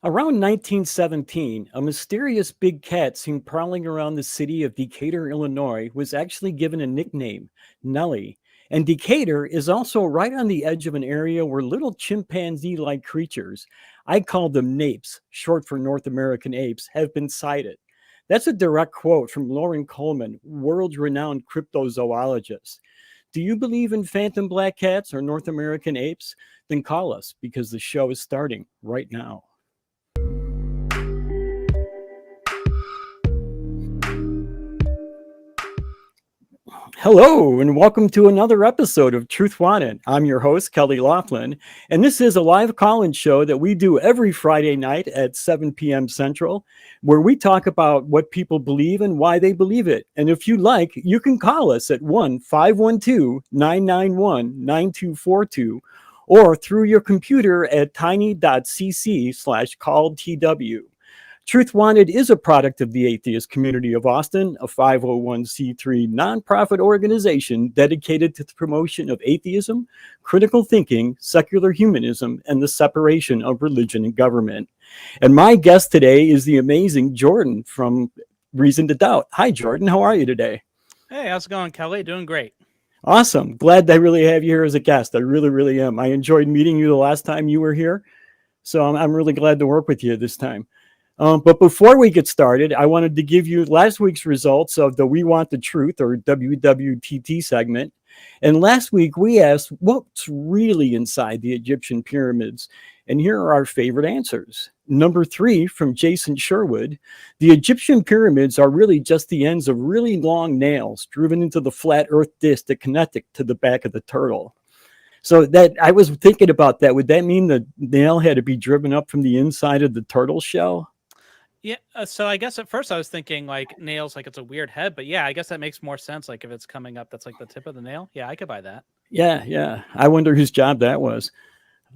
Around 1917, a mysterious big cat seen prowling around the city of Decatur, Illinois, was actually given a nickname, Nellie. And Decatur is also right on the edge of an area where little chimpanzee like creatures, I call them napes, short for North American apes, have been sighted. That's a direct quote from Lauren Coleman, world renowned cryptozoologist. Do you believe in phantom black cats or North American apes? Then call us because the show is starting right now. Hello, and welcome to another episode of Truth Wanted. I'm your host, Kelley Laughlin, and this is a live call-in show that we do every Friday night at 7 p.m. Central, where we talk about what people believe and why they believe it. And if you like, you can call us at 1-512-991-9242 or through your computer at tiny.cc/calltw. Truth Wanted is a product of the Atheist Community of Austin, a 501c3 nonprofit organization dedicated to the promotion of atheism, critical thinking, secular humanism, and the separation of religion and government. And my guest today is the amazing Jordan from Reason to Doubt. Hi, Jordan. How are you today? Hey, how's it going, Kelley? Doing great. Awesome. Glad I really have you here as a guest. I really, really am. I enjoyed meeting you the last time you were here. So I'm really glad to work with you this time. But before we get started, I wanted to give you last week's results of the We Want the Truth, or WWTT segment. And last week we asked what's really inside the Egyptian pyramids. And here are our favorite answers. Number 3 from Jason Sherwood: the Egyptian pyramids are really just the ends of really long nails driven into the flat earth disc that connect it to the back of the turtle. So that I was thinking about that. Would that mean the nail had to be driven up from the inside of the turtle shell? Yeah, so I guess at first I was thinking like nails, like it's a weird head, but yeah, I guess that makes more sense. Like if it's coming up, that's like the tip of the nail. Yeah, I could buy that. Yeah. I wonder whose job that was.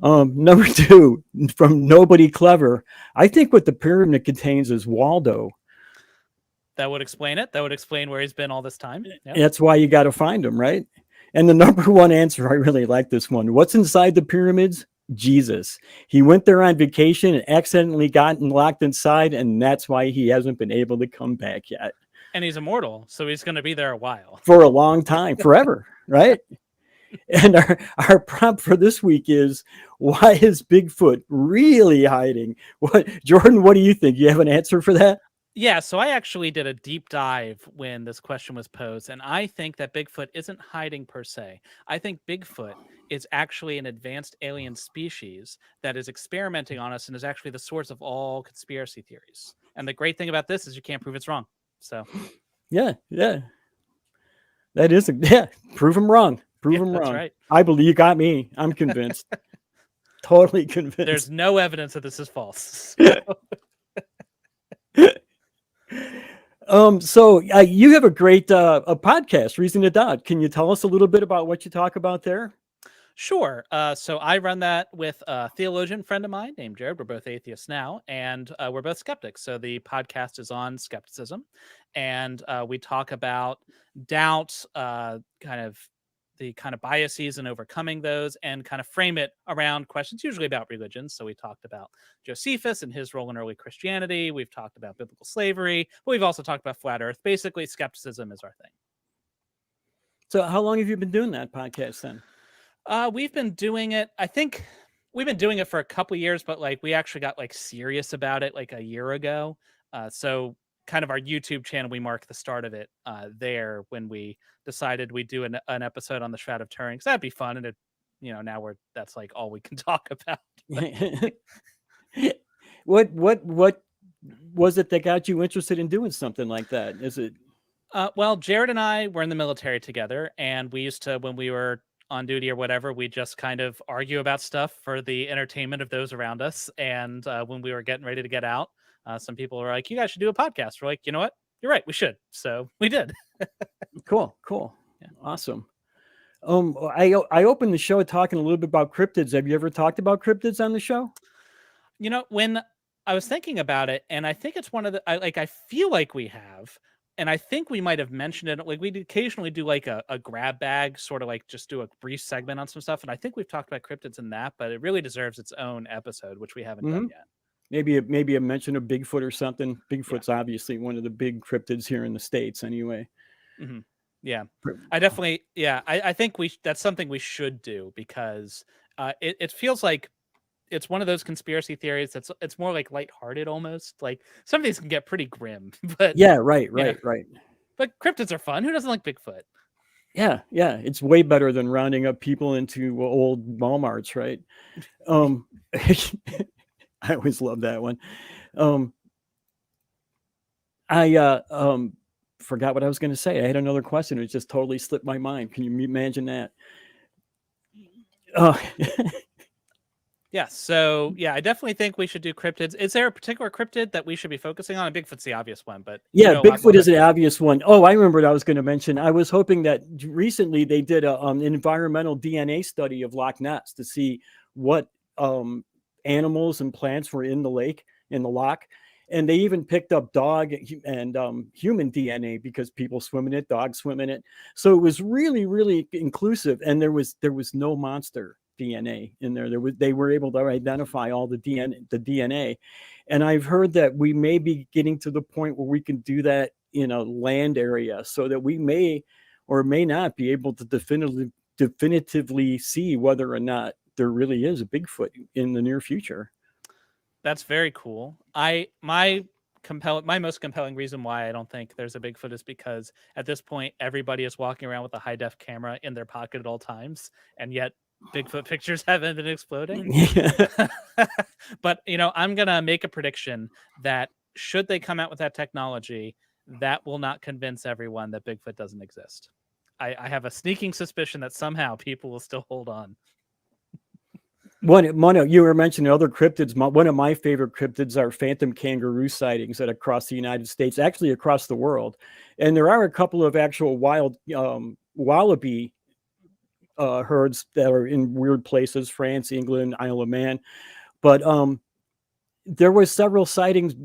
Number 2 from Nobody Clever: I think what the pyramid contains is Waldo. That would explain it. That would explain where he's been all this time. Yep. That's why you got to find him, right? And the number 1 answer, I really like this one. What's inside the pyramids? Jesus. He went there on vacation and accidentally gotten locked inside, and that's why he hasn't been able to come back yet. And he's immortal, so he's going to be there a while. For a long time, forever, right? And our prompt for this week is, why is Bigfoot really hiding? Jordan, what do you think? You have an answer for that? Yeah, so I actually did a deep dive when this question was posed, and I think that Bigfoot isn't hiding per se. I think Bigfoot is actually an advanced alien species that is experimenting on us and is actually the source of all conspiracy theories. And the great thing about this is you can't prove it's wrong. So, yeah. That is prove them wrong. Prove them wrong. Right. I believe you got me. I'm convinced. Totally convinced. There's no evidence that this is false. So you have a great a podcast, Reason to Doubt. Can you tell us a little bit about what you talk about there? Sure. So I run that with a theologian friend of mine named Jared. We're both atheists now, and we're both skeptics. So the podcast is on skepticism, and we talk about doubt, the kind of biases and overcoming those, and kind of frame it around questions usually about religion. So we talked about Josephus and his role in early Christianity. We've talked about biblical slavery, but we've also talked about flat earth. Basically, skepticism is our thing. So how long have you been doing that podcast then? We've been doing it, I think we've been doing it for a couple years, but like we actually got like serious about it like a year ago. So kind of our YouTube channel, we marked the start of it there when we decided we'd do an episode on the Shroud of Turin, because that'd be fun. And now that's like all we can talk about. What was it that got you interested in doing something like that? Is it? Well, Jared and I were in the military together, and we used to, when we were on duty or whatever, we just kind of argue about stuff for the entertainment of those around us. And when we were getting ready to get out, some people were like, you guys should do a podcast. We're like, you know what? You're right. We should. So we did. Cool. Yeah. Awesome. I opened the show talking a little bit about cryptids. Have you ever talked about cryptids on the show? When I was thinking about it, and I think it's one of the, I feel like we have, and I think we might have mentioned it. Like we occasionally do like a grab bag, sort of like just do a brief segment on some stuff. And I think we've talked about cryptids in that, but it really deserves its own episode, which we haven't done yet. maybe a mention of Bigfoot or something. Bigfoot's obviously one of the big cryptids here in the States anyway. Mm-hmm. Yeah, I definitely, I think that's something we should do, because it feels like it's one of those conspiracy theories it's more like lighthearted almost. Like some of these can get pretty grim, but yeah, right. But cryptids are fun. Who doesn't like Bigfoot? Yeah, it's way better than rounding up people into old Walmarts, right? I always love that one. I forgot what I was going to say. I had another question. It just totally slipped my mind. Can you imagine that? Yeah. So I definitely think we should do cryptids. Is there a particular cryptid that we should be focusing on? Bigfoot's the obvious one, but yeah, Bigfoot is an obvious one. Oh, I remember what I was going to mention. I was hoping that recently they did an environmental DNA study of Loch Ness to see what animals and plants were in the lake, in the loch. And they even picked up dog and human DNA because people swim in it, dogs swim in it. So it was really, really inclusive. And there was no monster DNA in there. They were able to identify all the DNA. And I've heard that we may be getting to the point where we can do that in a land area, so that we may or may not be able to definitively see whether or not there really is a Bigfoot in the near future. That's very cool. My most compelling reason why I don't think there's a Bigfoot is because at this point everybody is walking around with a high def camera in their pocket at all times, and yet Bigfoot pictures haven't been exploding. But I'm gonna make a prediction that should they come out with that technology, that will not convince everyone that Bigfoot doesn't exist. I have a sneaking suspicion that somehow people will still hold on. You were mentioning other cryptids. One of my favorite cryptids are phantom kangaroo sightings that across the United States, actually across the world. And there are a couple of actual wild wallaby herds that are in weird places, France, England, Isle of Man. But there were several sightings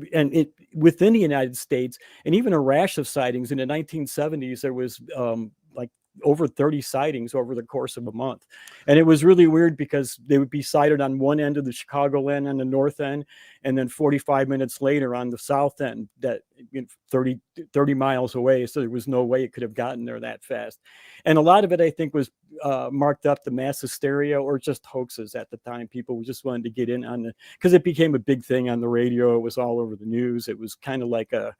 within the United States, and even a rash of sightings. In the 1970s, there was like over 30 sightings over the course of a month. And it was really weird because they would be sighted on one end of the Chicagoland on the north end, and then 45 minutes later on the south end, that 30 miles away. So there was no way it could have gotten there that fast. And a lot of it, I think, was marked up to mass hysteria or just hoaxes at the time. People just wanted to get in on because it became a big thing on the radio. It was all over the news. It was kind of like a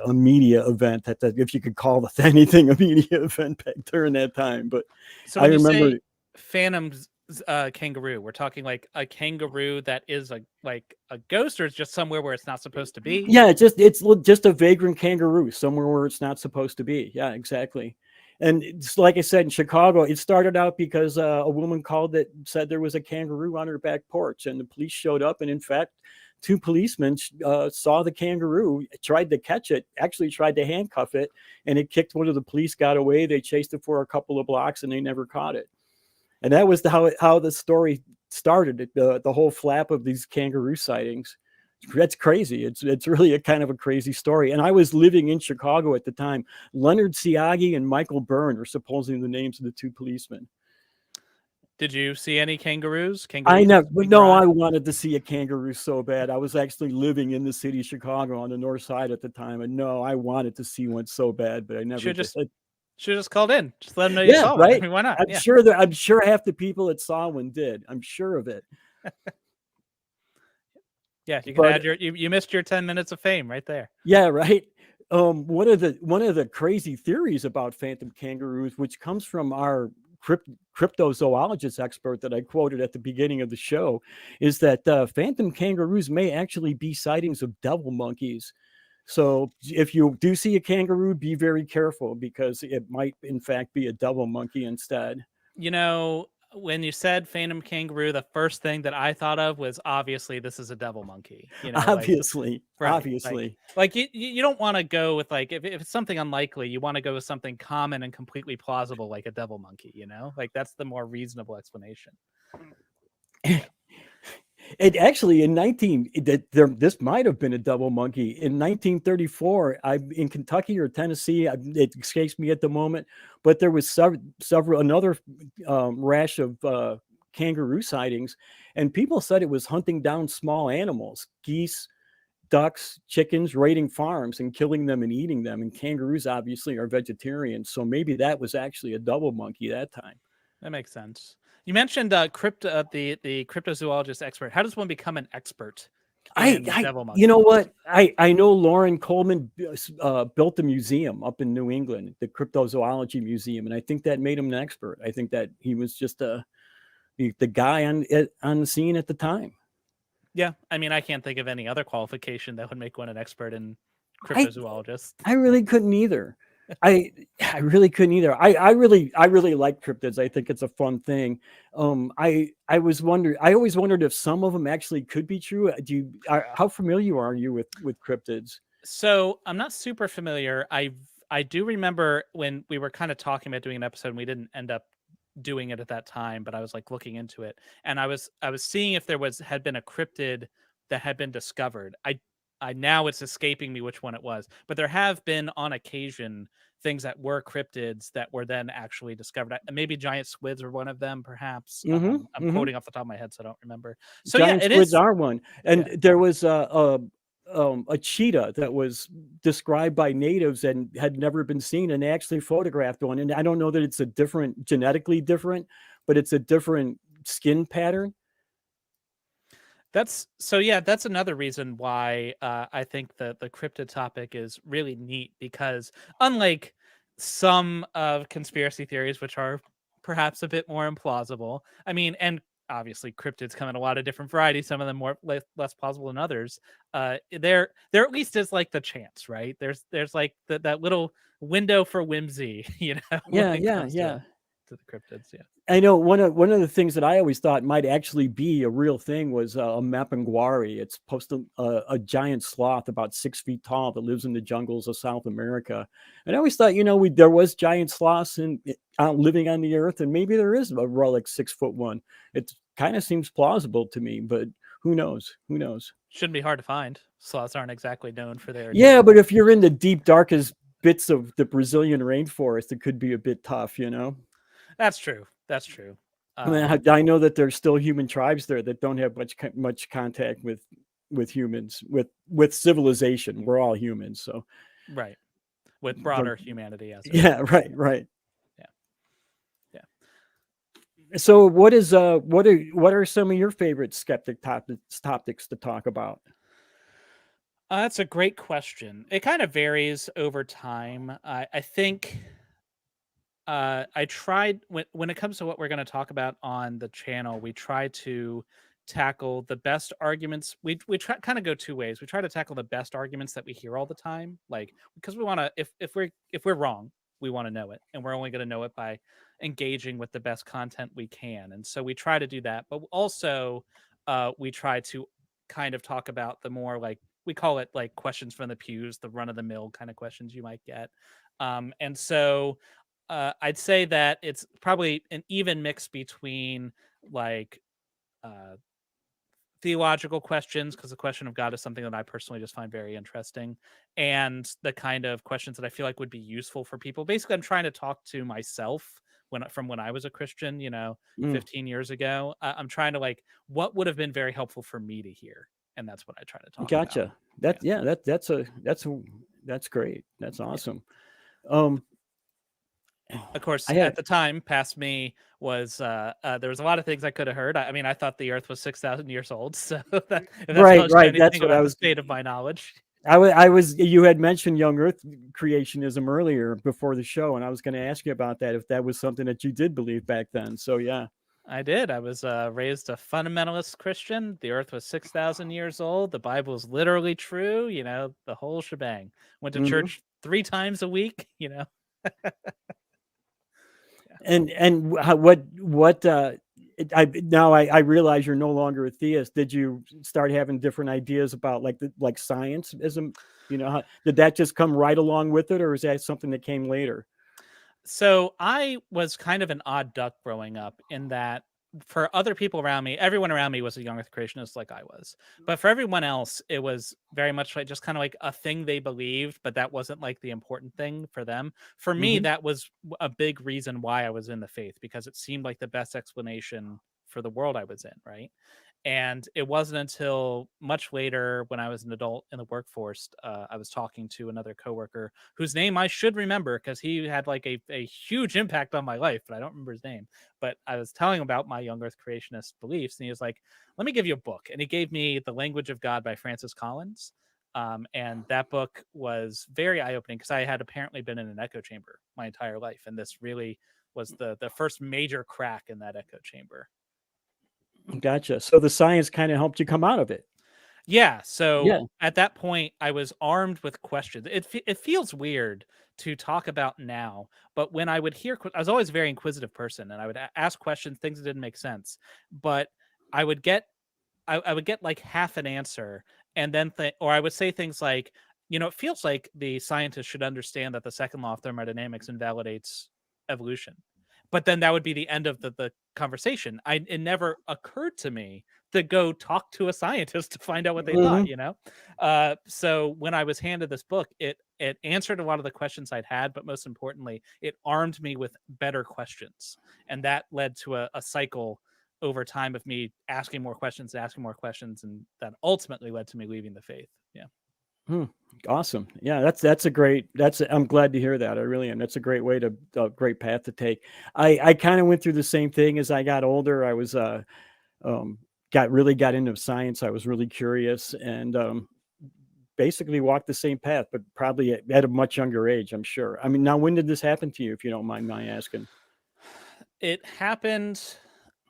media event, that if you could call anything a media event back during that time. But so I remember phantom kangaroo, we're talking like a kangaroo that is like a ghost, or it's just somewhere where it's not supposed to be? Yeah, it's just a vagrant kangaroo somewhere where it's not supposed to be. Yeah, exactly. And it's like I said, in Chicago, it started out because a woman called that said there was a kangaroo on her back porch, and the police showed up, and in fact, two policemen saw the kangaroo, tried to catch it, actually tried to handcuff it, and it kicked one of the police, got away. They chased it for a couple of blocks, and they never caught it. And that was how the story started, the whole flap of these kangaroo sightings. That's crazy. It's really a kind of a crazy story. And I was living in Chicago at the time. Leonard Siagi and Michael Byrne are supposedly the names of the two policemen. Did you see any kangaroos? I wanted to see a kangaroo so bad. I was actually living in the city of Chicago on the north side at the time, and I wanted to see one so bad, but I never should just called in. Just let them know you saw right? one. I mean, why not? I'm sure half the people that saw one did. I'm sure of it. Yeah, you can add you missed your 10 minutes of fame right there. Yeah, right. One of the crazy theories about phantom kangaroos, which comes from our cryptozoologist expert that I quoted at the beginning of the show, is that phantom kangaroos may actually be sightings of devil monkeys. So if you do see a kangaroo, be very careful, because it might in fact be a devil monkey instead. When you said phantom kangaroo, the first thing that I thought of was obviously this is a devil monkey. Obviously. Like you don't want to go with if it's something unlikely, you want to go with something common and completely plausible, like a devil monkey. Like that's the more reasonable explanation. It actually this might have been a devil monkey in 1934. In Kentucky or Tennessee, it escapes me at the moment, but there was another rash of kangaroo sightings, and people said it was hunting down small animals, geese, ducks, chickens, raiding farms and killing them and eating them. And kangaroos obviously are vegetarians, so maybe that was actually a double monkey that time. That makes sense. You mentioned the cryptozoologist expert. How does one become an expert in devil You know monkeys? what? I know Lauren Coleman built a museum up in New England, the Cryptozoology Museum, and I think that made him an expert. I think that he was just the guy on the scene at the time. Yeah, I mean, I can't think of any other qualification that would make one an expert in cryptozoologist. I really couldn't either. I really couldn't either. I really like cryptids. I think it's a fun thing. I always wondered if some of them actually could be true. How familiar are you with cryptids? So I'm not super familiar. I do remember when we were kind of talking about doing an episode and we didn't end up doing it at that time, but I was like looking into it and I was seeing if there had been a cryptid that had been discovered. I now it's escaping me which one it was, but there have been on occasion things that were cryptids that were then actually discovered. Maybe giant squids were one of them, perhaps. I'm quoting off the top of my head, so I don't remember. So Giant yeah, it squids is. are one, and there was a cheetah that was described by natives and had never been seen, and they actually photographed one. And I don't know that it's a different, genetically different, but it's a different skin pattern. That's another reason why I think the cryptid topic is really neat, because unlike some of conspiracy theories, which are perhaps a bit more implausible, I mean, and obviously cryptids come in a lot of different varieties, some of them more less plausible than others. There at least is like the chance, right? There's like that little window for whimsy, you know, when it comes to the cryptids. Yeah. I know one of the things that I always thought might actually be a real thing was a mapinguari. It's a giant sloth about 6 feet tall that lives in the jungles of South America. And I always thought, there was giant sloths living on the earth, and maybe there is a relic 6 foot one. It kind of seems plausible to me, but who knows? Who knows? Shouldn't be hard to find. Sloths aren't exactly known for their Yeah, but if you're in the deep, darkest bits of the Brazilian rainforest, it could be a bit tough, That's true. That's true. I mean, I know that there's still human tribes there that don't have much contact with humans, with civilization. We're all humans, so right, with broader humanity as right. Yeah. So what are some of your favorite skeptic topics to talk about? That's a great question. It kind of varies over time. I think I tried when it comes to what we're going to talk about on the channel, we try to tackle the best arguments. We try kind of go two ways. We try to tackle the best arguments that we hear all the time, like, because we want to, if we're wrong, we want to know it, and we're only going to know it by engaging with the best content we can. And so we try to do that, but also we try to kind of talk about the more, like, we call it like questions from the pews, the run of the mill kind of questions you might get. And so I'd say that it's probably an even mix between like theological questions, because the question of God is something that I personally just find very interesting, and the kind of questions that I feel like would be useful for people. Basically, I'm trying to talk to myself from when I was a Christian, 15 years ago. I'm trying to, like, what would have been very helpful for me to hear, and that's what I try to talk about. Gotcha. That's great. That's awesome. Of course, at the time, past me was there was a lot of things I could have heard. I mean, I thought the Earth was 6,000 years old, so if that right. That's what I was. The state of my knowledge. I was. You had mentioned young Earth creationism earlier before the show, and I was going to ask you about that, if that was something that you did believe back then. So yeah, I did. I was raised a fundamentalist Christian. The Earth was 6,000 years old. The Bible is literally true. The whole shebang. Went to church 3 times a week. And what I realize you're no longer a theist. Did you start having different ideas about like science-ism? Did that just come right along with it, or is that something that came later? So I was kind of an odd duck growing up, in that for other people around me, everyone around me was a young Earth creationist like I was. But for everyone else, it was very much like just kind of like a thing they believed, but that wasn't like the important thing for them. For me, that was a big reason why I was in the faith, because it seemed like the best explanation for the world I was in, right? And it wasn't until much later, when I was an adult in the workforce, I was talking to another coworker whose name I should remember because he had like a huge impact on my life, but I don't remember his name. But I was telling him about my young Earth creationist beliefs, and he was like, "Let me give you a book." And he gave me The Language of God by Francis Collins. And that book was very eye-opening because I had apparently been in an echo chamber my entire life, and this really was the first major crack in that echo chamber. Gotcha. So the science kind of helped you come out of it. Yeah. So Yeah. at that point, I was armed with questions. It feels weird to talk about now, but when I would hear, I was always a very inquisitive person, and I would ask questions, things that didn't make sense, but I would get I would get like half an answer, and then or I would say things like, it feels like the scientists should understand that the second law of thermodynamics invalidates evolution. But then that would be the end of the conversation. It never occurred to me to go talk to a scientist to find out what they thought, So when I was handed this book, it answered a lot of the questions I'd had, but most importantly, it armed me with better questions. And that led to a cycle over time of me asking more questions, and that ultimately led to me leaving the faith. Yeah. Awesome. Yeah, I'm glad to hear that. I really am. That's a great great path to take. I kind of went through the same thing as I got older. I was, got into science. I was really curious and, basically walked the same path, but probably at a much younger age, I'm sure. I mean, now, when did this happen to you, if you don't mind my asking? It happened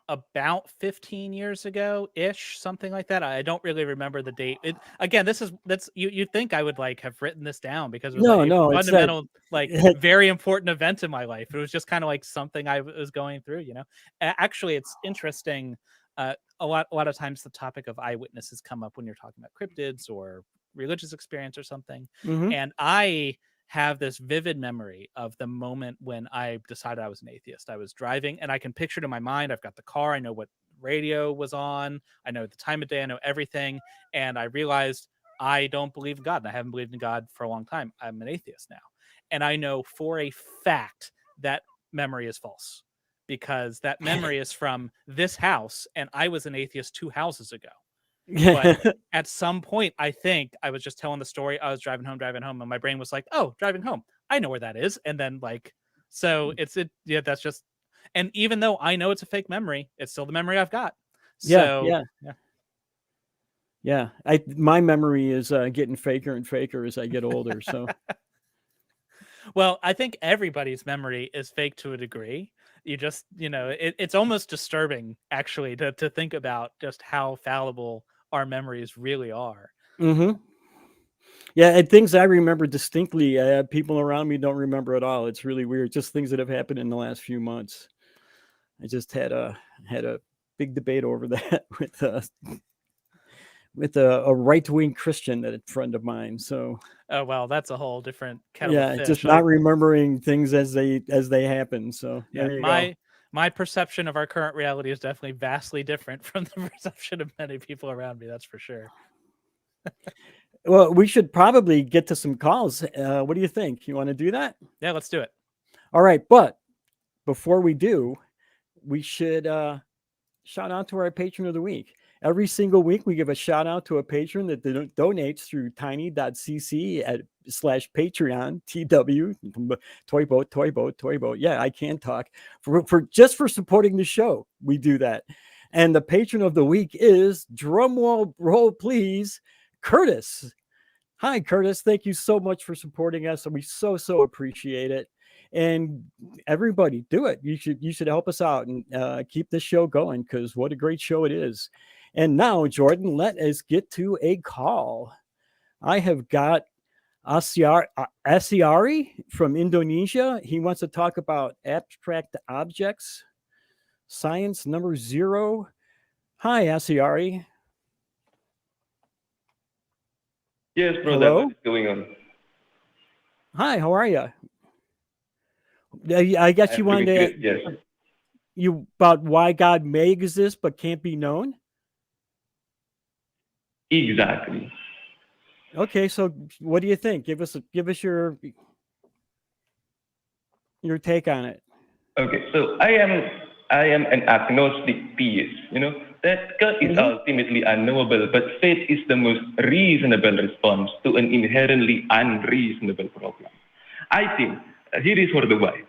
about 15 years ago ish, something like that. I don't really remember the date. Again, that's you'd think I would like have written this down because it was a No, it's that. fundamental, like very important event in my life. It was just kind of like something I was going through, Actually, it's interesting. A lot of times the topic of eyewitnesses come up when you're talking about cryptids or religious experience or something. Mhm. And I have this vivid memory of the moment when I decided I was an atheist. I was driving, and I can picture it in my mind. I've got the car. I know what radio was on. I know the time of day. I know everything. And I realized I don't believe in God, and I haven't believed in God for a long time. I'm an atheist now. And I know for a fact that memory is false, because that memory is from this house, and I was an atheist 2 houses ago. But at some point, I think I was just telling the story. I was driving home, and my brain was like, "Oh, driving home. I know where that is." And then yeah, that's just. And even though I know it's a fake memory, it's still the memory I've got. So Yeah. My memory is getting faker and faker as I get older. So well, I think everybody's memory is fake to a degree. You just, it's almost disturbing actually to think about just how fallible our memories really are. Mm-hmm. Yeah, and things I remember distinctly, people around me don't remember at all. It's really weird. Just things that have happened in the last few months. I just had a big debate over that with a right-wing Christian, that a friend of mine. So Oh well, that's a whole different kettle of fish. just not remembering things as they happen. So Yeah, there you go. my perception of our current reality is definitely vastly different from the perception of many people around me. That's for sure. Well, we should probably get to some calls. What do you think? You want to do that? Yeah, let's do it. All right, but before we do, we should shout out to our patron of the week. Every single week, we give a shout out to a patron that donates through tiny.cc/Patreon, TW, toy boat. Yeah, I can talk. For supporting the show, we do that. And the patron of the week is, drum roll please, Curtis. Hi, Curtis. Thank you so much for supporting us. And we so appreciate it. And everybody, do it. You should help us out and keep this show going, because what a great show it is. And now, Jordan, let us get to a call. I have got Asy'Ari from Indonesia. He wants to talk about abstract objects, science number 0. Hi, Asy'Ari. Yes, brother. Hello? What is going on? Hi, how are you? I guess you wanted to. Yes. You about why God may exist but can't be known? Exactly. Okay, so what do you think? Give us your take on it. Okay, so I am I am an agnostic theist. That God is ultimately unknowable, but faith is the most reasonable response to an inherently unreasonable problem. I think, here is for the why.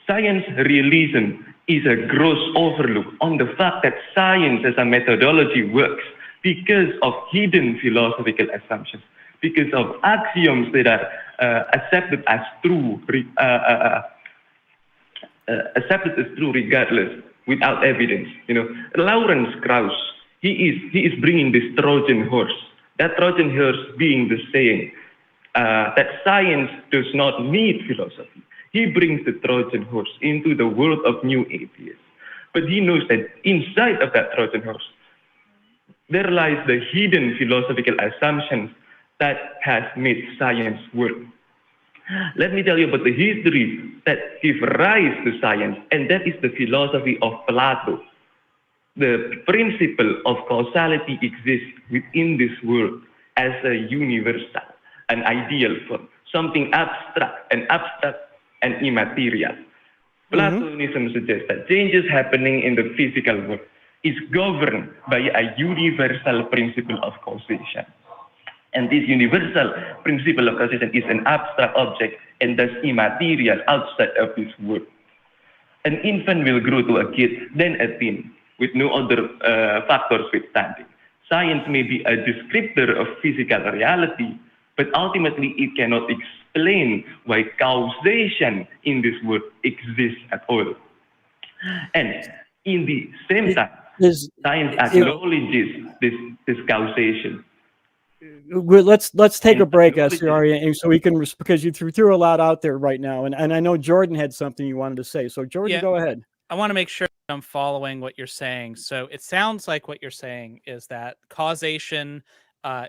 Science realism is a gross overlook on the fact that science as a methodology works because of hidden philosophical assumptions, because of axioms that are accepted as true, regardless, without evidence. Lawrence Krauss, he is bringing this Trojan horse. That Trojan horse being the saying that science does not need philosophy. He brings the Trojan horse into the world of new atheists. But he knows that inside of that Trojan horse, there lies the hidden philosophical assumptions that has made science work. Let me tell you about the history that gives rise to science, and that is the philosophy of Plato. The principle of causality exists within this world as a universal, an ideal form, something abstract and immaterial. Platonism suggests that changes happening in the physical world is governed by a universal principle of causation. And this universal principle of causation is an abstract object and thus immaterial outside of this world. An infant will grow to a kid, then a teen, with no other factors withstanding. Science may be a descriptor of physical reality, but ultimately it cannot explain why causation in this world exists at all. And in the same time, science acknowledges this causation. Let's take a break, Asy'Ari, and so we can, because you threw a lot out there right now, and I know Jordan had something you wanted to say. So Jordan, go ahead. I want to make sure I'm following what you're saying. So it sounds like what you're saying is that causation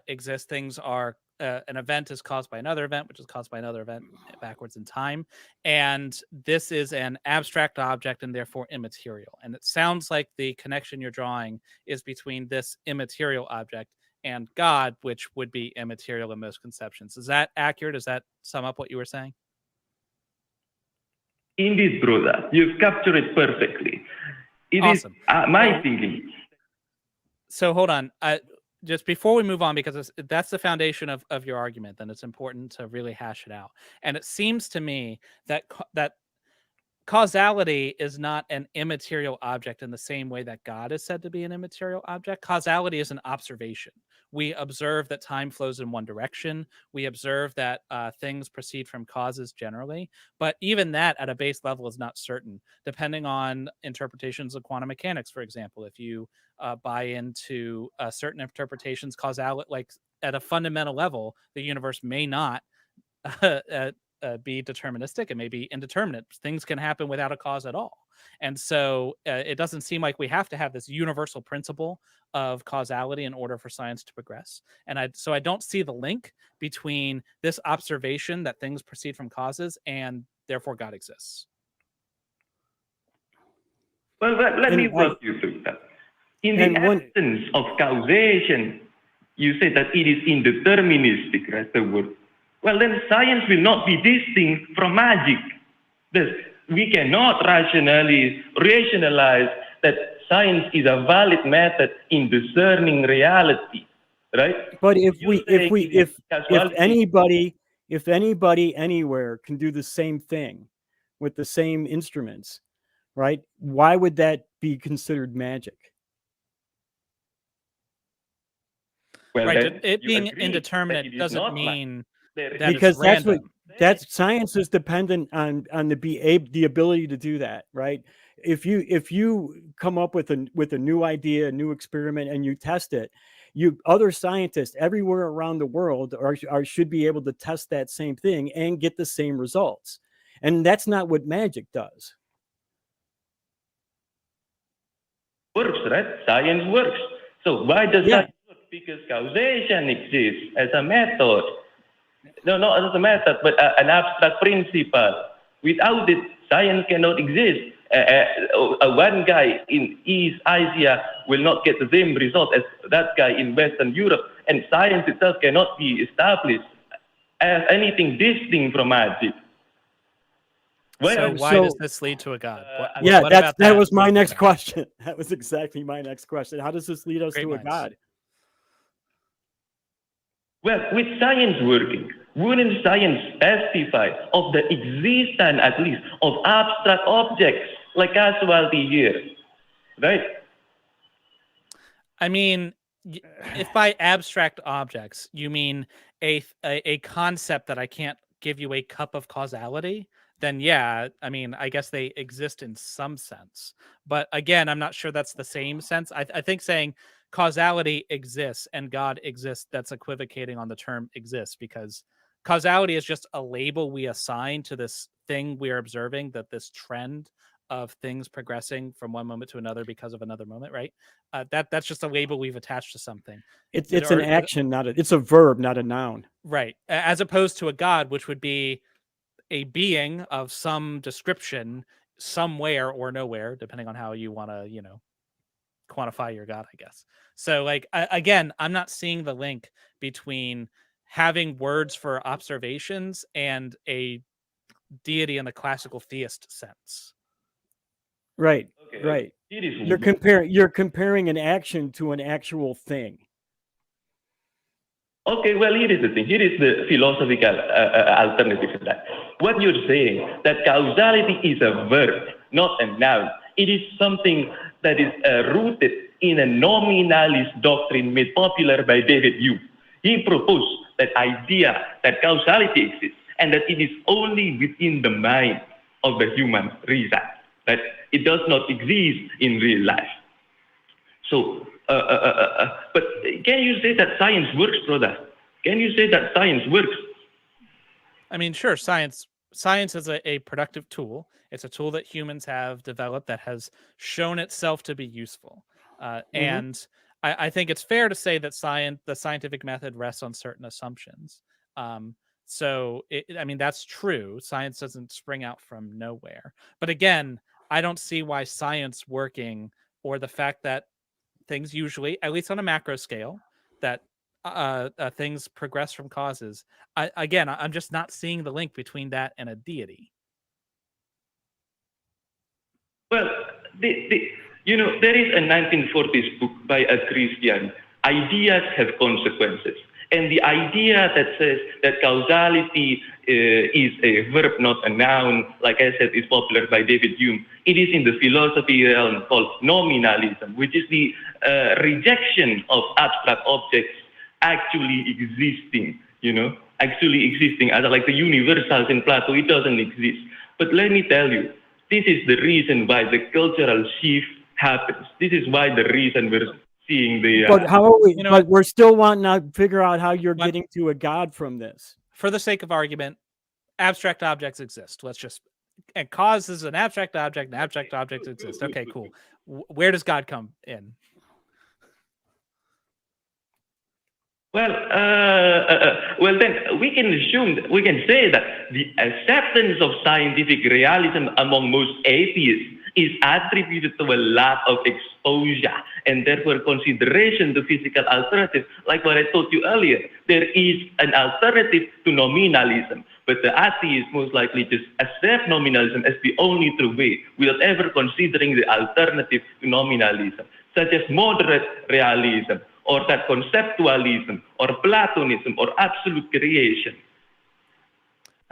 exists. Things are an event is caused by another event, which is caused by another event backwards in time, and this is an abstract object and therefore immaterial. And it sounds like the connection you're drawing is between this immaterial object and God, which would be immaterial in most conceptions. Is that accurate? Does that sum up what you were saying? Indeed, brother. You've captured it perfectly. It awesome. Is my thinking. So hold on. Just before we move on, because that's the foundation of your argument, then it's important to really hash it out. And it seems to me that causality is not an immaterial object in the same way that God is said to be an immaterial object. Causality is an observation. We observe that time flows in one direction. We observe that things proceed from causes generally. But even that at a base level is not certain, depending on interpretations of quantum mechanics, for example. If you buy into certain interpretations, causality, like at a fundamental level, the universe may not be deterministic. It may be indeterminate. Things can happen without a cause at all. And so it doesn't seem like we have to have this universal principle of causality in order for science to progress. And so I don't see the link between this observation that things proceed from causes and therefore God exists. Well, let me walk you through that. In the absence of causation, you say that it is indeterministic, right, the word. Well, then science will not be distinct from magic. Thus, we cannot rationalize that science is a valid method in discerning reality, right? But if anybody anywhere can do the same thing with the same instruments, right? Why would that be considered magic? Well, right, it being indeterminate doesn't mean that because it's random. That's science is dependent on the ability to do that, right? If you come up with a new idea, a new experiment, and you test it, other scientists everywhere around the world should be able to test that same thing and get the same results. And that's not what magic does. Works, right? Science works. So why does science work? Because causation exists as a method. No, not as a method, but an abstract principle. Without it, science cannot exist. One guy in East Asia will not get the same result as that guy in Western Europe, and science itself cannot be established as anything distinct from magic. So why does this lead to a God? That was my next question. That was exactly my next question. How does this lead us to a God? Well, with science working, wouldn't science testify of the existence, at least, of abstract objects like causality here, right? I mean, if by abstract objects you mean a concept that I can't give you a cup of causality, then yeah, I mean, I guess they exist in some sense. But again, I'm not sure that's the same sense. I think saying causality exists and God exists, that's equivocating on the term exists, because causality is just a label we assign to this thing we're observing, that this trend of things progressing from one moment to another because of another moment, right? That's just a label we've attached to something. It's an action, it's a verb, not a noun. Right. As opposed to a God, which would be a being of some description somewhere or nowhere, depending on how you want to, quantify your God, I guess. So like, again, I'm not seeing the link between having words for observations and a deity in the classical theist sense. Right. Okay. Right. You're comparing an action to an actual thing. Okay, well, here is the thing. Here is the philosophical alternative to that. What you're saying, that causality is a verb, not a noun. It is something that is rooted in a nominalist doctrine made popular by David Hume. He proposed that idea that causality exists and that it is only within the mind of the human reason, that it does not exist in real life. So, but can you say that science works, brother? Can you say that science works? I mean, sure, science is a productive tool. It's a tool that humans have developed that has shown itself to be useful. And I think it's fair to say that the scientific method rests on certain assumptions. So, I mean, that's true. Science doesn't spring out from nowhere. But again, I don't see why science working, or the fact that things usually, at least on a macro scale, that things progress from causes. I'm just not seeing the link between that and a deity. Well, there is a 1940s book by a Christian, Ideas Have Consequences. And the idea that says that causality is a verb, not a noun, like I said, is popular by David Hume. It is in the philosophy realm called nominalism, which is the rejection of abstract objects actually existing, as like the universals in Plato, it doesn't exist. But let me tell you, this is the reason why the cultural shift happens. This is why the reason we're seeing the... But how are we? But we're still wanting to figure out how you're getting to a God from this. For the sake of argument, abstract objects exist. And cause is an abstract object, and abstract objects exist. Okay, cool. Where does God come in? Well, then we can say that the acceptance of scientific realism among most atheists is attributed to a lack of exposure and therefore consideration to physical alternatives. Like what I told you earlier, there is an alternative to nominalism, but the atheists most likely just accept nominalism as the only true way without ever considering the alternative to nominalism, such as moderate realism, or that conceptualism, or Platonism, or absolute creation.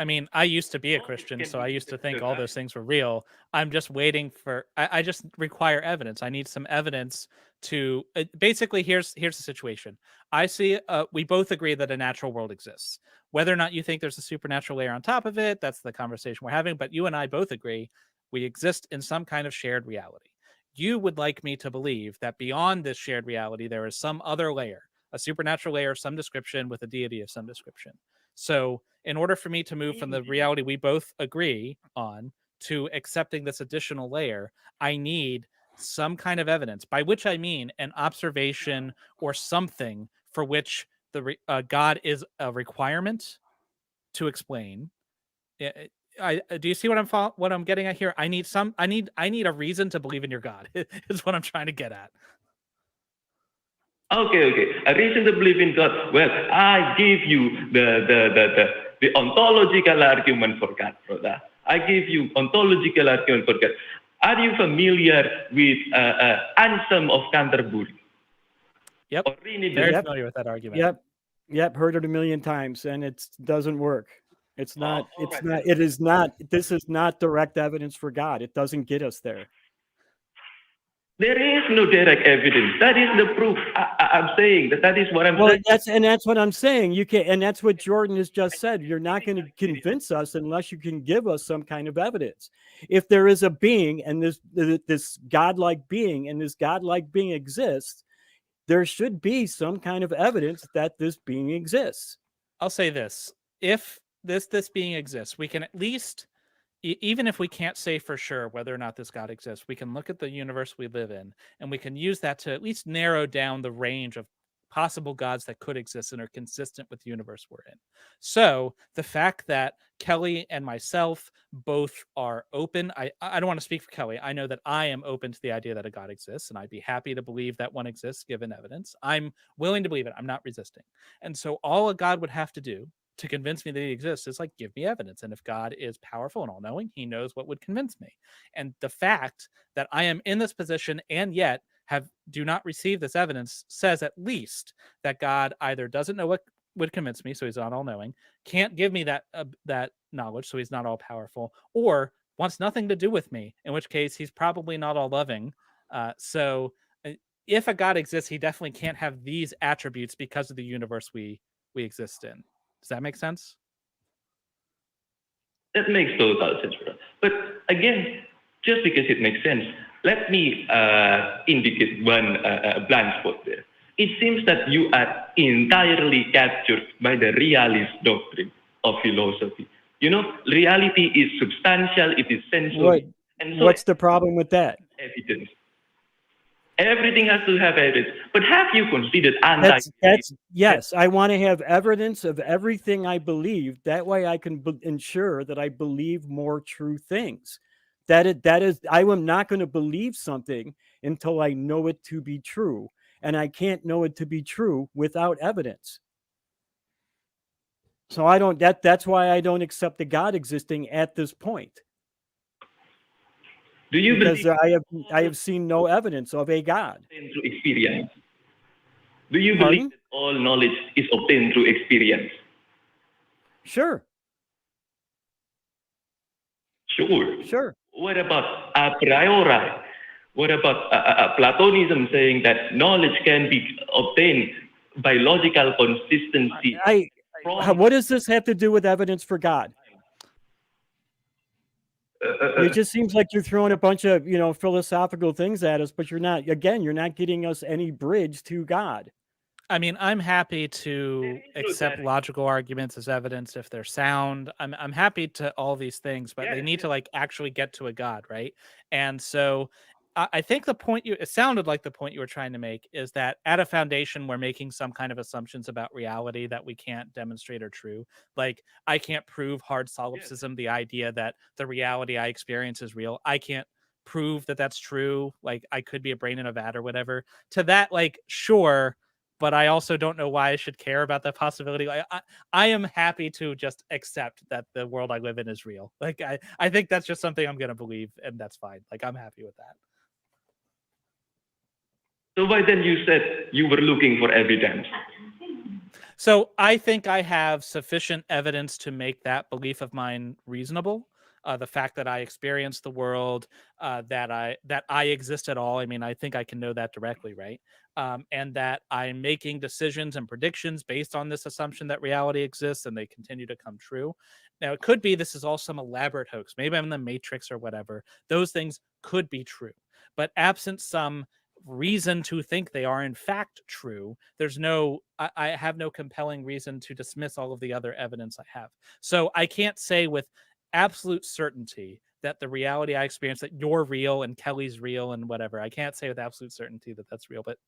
I mean, I used to be a Christian, so I used to think all those things were real. I'm just waiting for, I just require evidence. I need some evidence to, basically, here's the situation. I see, we both agree that a natural world exists. Whether or not you think there's a supernatural layer on top of it, that's the conversation we're having, but you and I both agree we exist in some kind of shared reality. You would like me to believe that beyond this shared reality, there is some other layer, a supernatural layer of some description with a deity of some description. So in order for me to move from the reality we both agree on to accepting this additional layer, I need some kind of evidence, by which I mean an observation or something for which the God is a requirement to explain. Do you see what I'm getting at here? I need a reason to believe in your God is what I'm trying to get at. Okay. A reason to believe in God. Well, I give you the ontological argument for God, brother. I gave you ontological argument for God. Are you familiar with Anselm of Canterbury? Yep. Or Rini Very Yep. familiar with that argument. Yep, heard it a million times, and it doesn't work. It's not. all It's right. not. It is not. This is not direct evidence for God. It doesn't get us there. There is no direct evidence. That is the proof. I'm saying that is what I'm Well, saying. that's what I'm saying. You can, and that's what Jordan has just said. You're not going to convince us unless you can give us some kind of evidence. If there is a being and this godlike being and this godlike being exists, there should be some kind of evidence that this being exists. I'll say this: if this being exists, we can at least, even if we can't say for sure whether or not this God exists, we can look at the universe we live in, and we can use that to at least narrow down the range of possible gods that could exist and are consistent with the universe we're in. So the fact that Kelley and myself both are open, I don't want to speak for Kelley. I know that I am open to the idea that a God exists, and I'd be happy to believe that one exists given evidence. I'm willing to believe it. I'm not resisting. And so all a God would have to do to convince me that he exists is like, give me evidence. And if God is powerful and all-knowing, he knows what would convince me. And the fact that I am in this position and yet do not receive this evidence says at least that God either doesn't know what would convince me, so he's not all-knowing, can't give me that knowledge, so he's not all-powerful, or wants nothing to do with me, in which case he's probably not all-loving. So if a God exists, he definitely can't have these attributes because of the universe we exist in. Does that make sense? That makes total sense, bro. But again, just because it makes sense, let me indicate one blind spot there. It seems that you are entirely captured by the realist doctrine of philosophy. You know, reality is substantial, it is sensual. And so what's the problem with that? Evidence. Everything has to have evidence. But have you considered yes, I want to have evidence of everything I believe. That way I can ensure that I believe more true things. That is, I am not going to believe something until I know it to be true. And I can't know it to be true without evidence. So that's why I don't accept the God existing at this point. Do you because believe I have seen no evidence of a God. Through experience? Do you believe that all knowledge is obtained through experience? Sure. Sure. What about a priori? What about Platonism saying that knowledge can be obtained by logical consistency? What does this have to do with evidence for God? It just seems like you're throwing a bunch of, philosophical things at us, but you're not getting us any bridge to God. I mean, I'm happy to accept logical arguments as evidence if they're sound. I'm happy to all these things, but they need to actually get to a God, right? And so I think it sounded like the point you were trying to make is that at a foundation, we're making some kind of assumptions about reality that we can't demonstrate are true. Like, I can't prove hard solipsism, the idea that the reality I experience is real. I can't prove that that's true. Like, I could be a brain in a vat or whatever. To that, sure, but I also don't know why I should care about that possibility. I am happy to just accept that the world I live in is real. I think that's just something I'm going to believe, and that's fine. I'm happy with that. So why then you said you were looking for evidence? So I think I have sufficient evidence to make that belief of mine reasonable. The fact that I experience the world, that I exist at all. I mean, I think I can know that directly, right? And that I'm making decisions and predictions based on this assumption that reality exists and they continue to come true. Now, it could be this is all some elaborate hoax. Maybe I'm in the Matrix or whatever. Those things could be true. But absent some reason to think they are in fact true, I have no compelling reason to dismiss all of the other evidence I have. So I can't say with absolute certainty that the reality I experience, that you're real and Kelley's real and whatever. I can't say with absolute certainty that that's real, but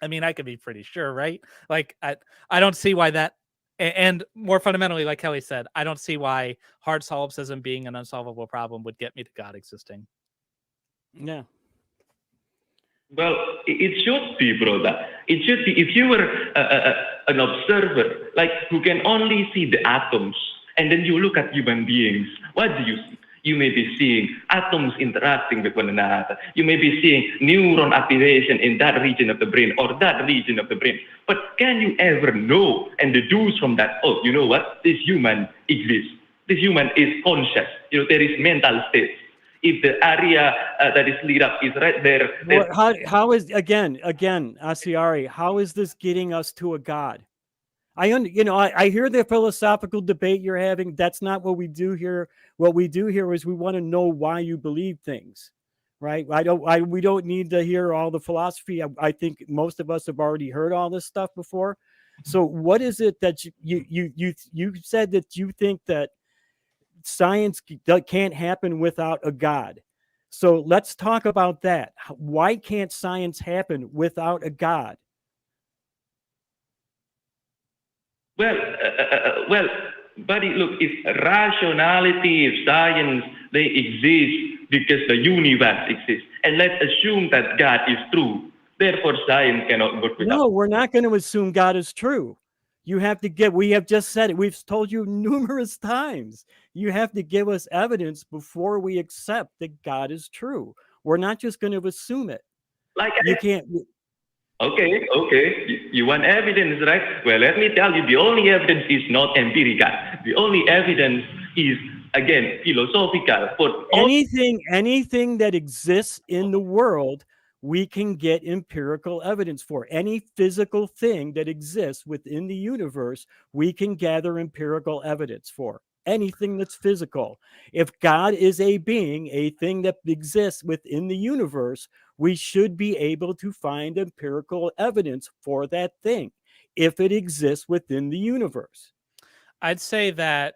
I mean, I could be pretty sure, right? I don't see why that, and more fundamentally, like Kelley said, I don't see why hard solipsism being an unsolvable problem would get me to God existing. Yeah. Well, it should be, brother. It should be. If you were an observer, who can only see the atoms, and then you look at human beings, what do you see? You may be seeing atoms interacting with one another. You may be seeing neuron activation in that region of the brain or that region of the brain. But can you ever know and deduce from that, oh, you know what? This human exists. This human is conscious. There is mental states. If the area that is lit up is right there. How is, again, Asy'Ari, how is this getting us to a God? I hear the philosophical debate you're having. That's not what we do here. What we do here is we want to know why you believe things, right? We don't need to hear all the philosophy. I think most of us have already heard all this stuff before. So what is it that you said that you think that science can't happen without a God? So let's talk about that. Why can't science happen without a God? Well, buddy, look, if rationality, if science, they exist because the universe exists. And let's assume that God is true. Therefore, science cannot work without. No, we're not going to assume God is true. You have to we have just said it. We've told you numerous times. You have to give us evidence before we accept that God is true. We're not just going to assume it. You can't. Okay. You want evidence, right? Well, let me tell you, the only evidence is not empirical. The only evidence is, again, philosophical. For anything that exists in the world, we can get empirical evidence for. Any physical thing that exists within the universe, we can gather empirical evidence for. Anything that's physical. If God is a being, a thing that exists within the universe, we should be able to find empirical evidence for that thing if it exists within the universe. I'd say that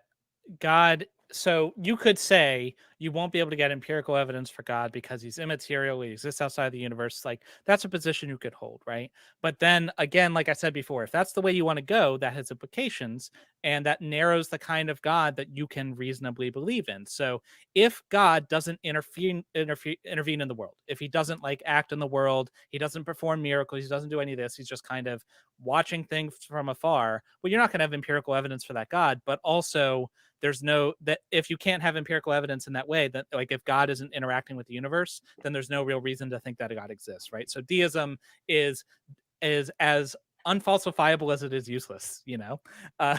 God, so you could say you won't be able to get empirical evidence for God because he's immaterial, he exists outside the universe. Like, that's a position you could hold, right? But then again, like I said before, if that's the way you want to go, that has implications, and that narrows the kind of God that you can reasonably believe in. So if God doesn't intervene in the world, if he doesn't like act in the world, he doesn't perform miracles, he doesn't do any of this, he's just kind of watching things from afar, well, you're not going to have empirical evidence for that God. But also, there's no, that if you can't have empirical evidence in that way, that like if God isn't interacting with the universe, then there's no real reason to think that God exists, right? So deism is as unfalsifiable as it is useless,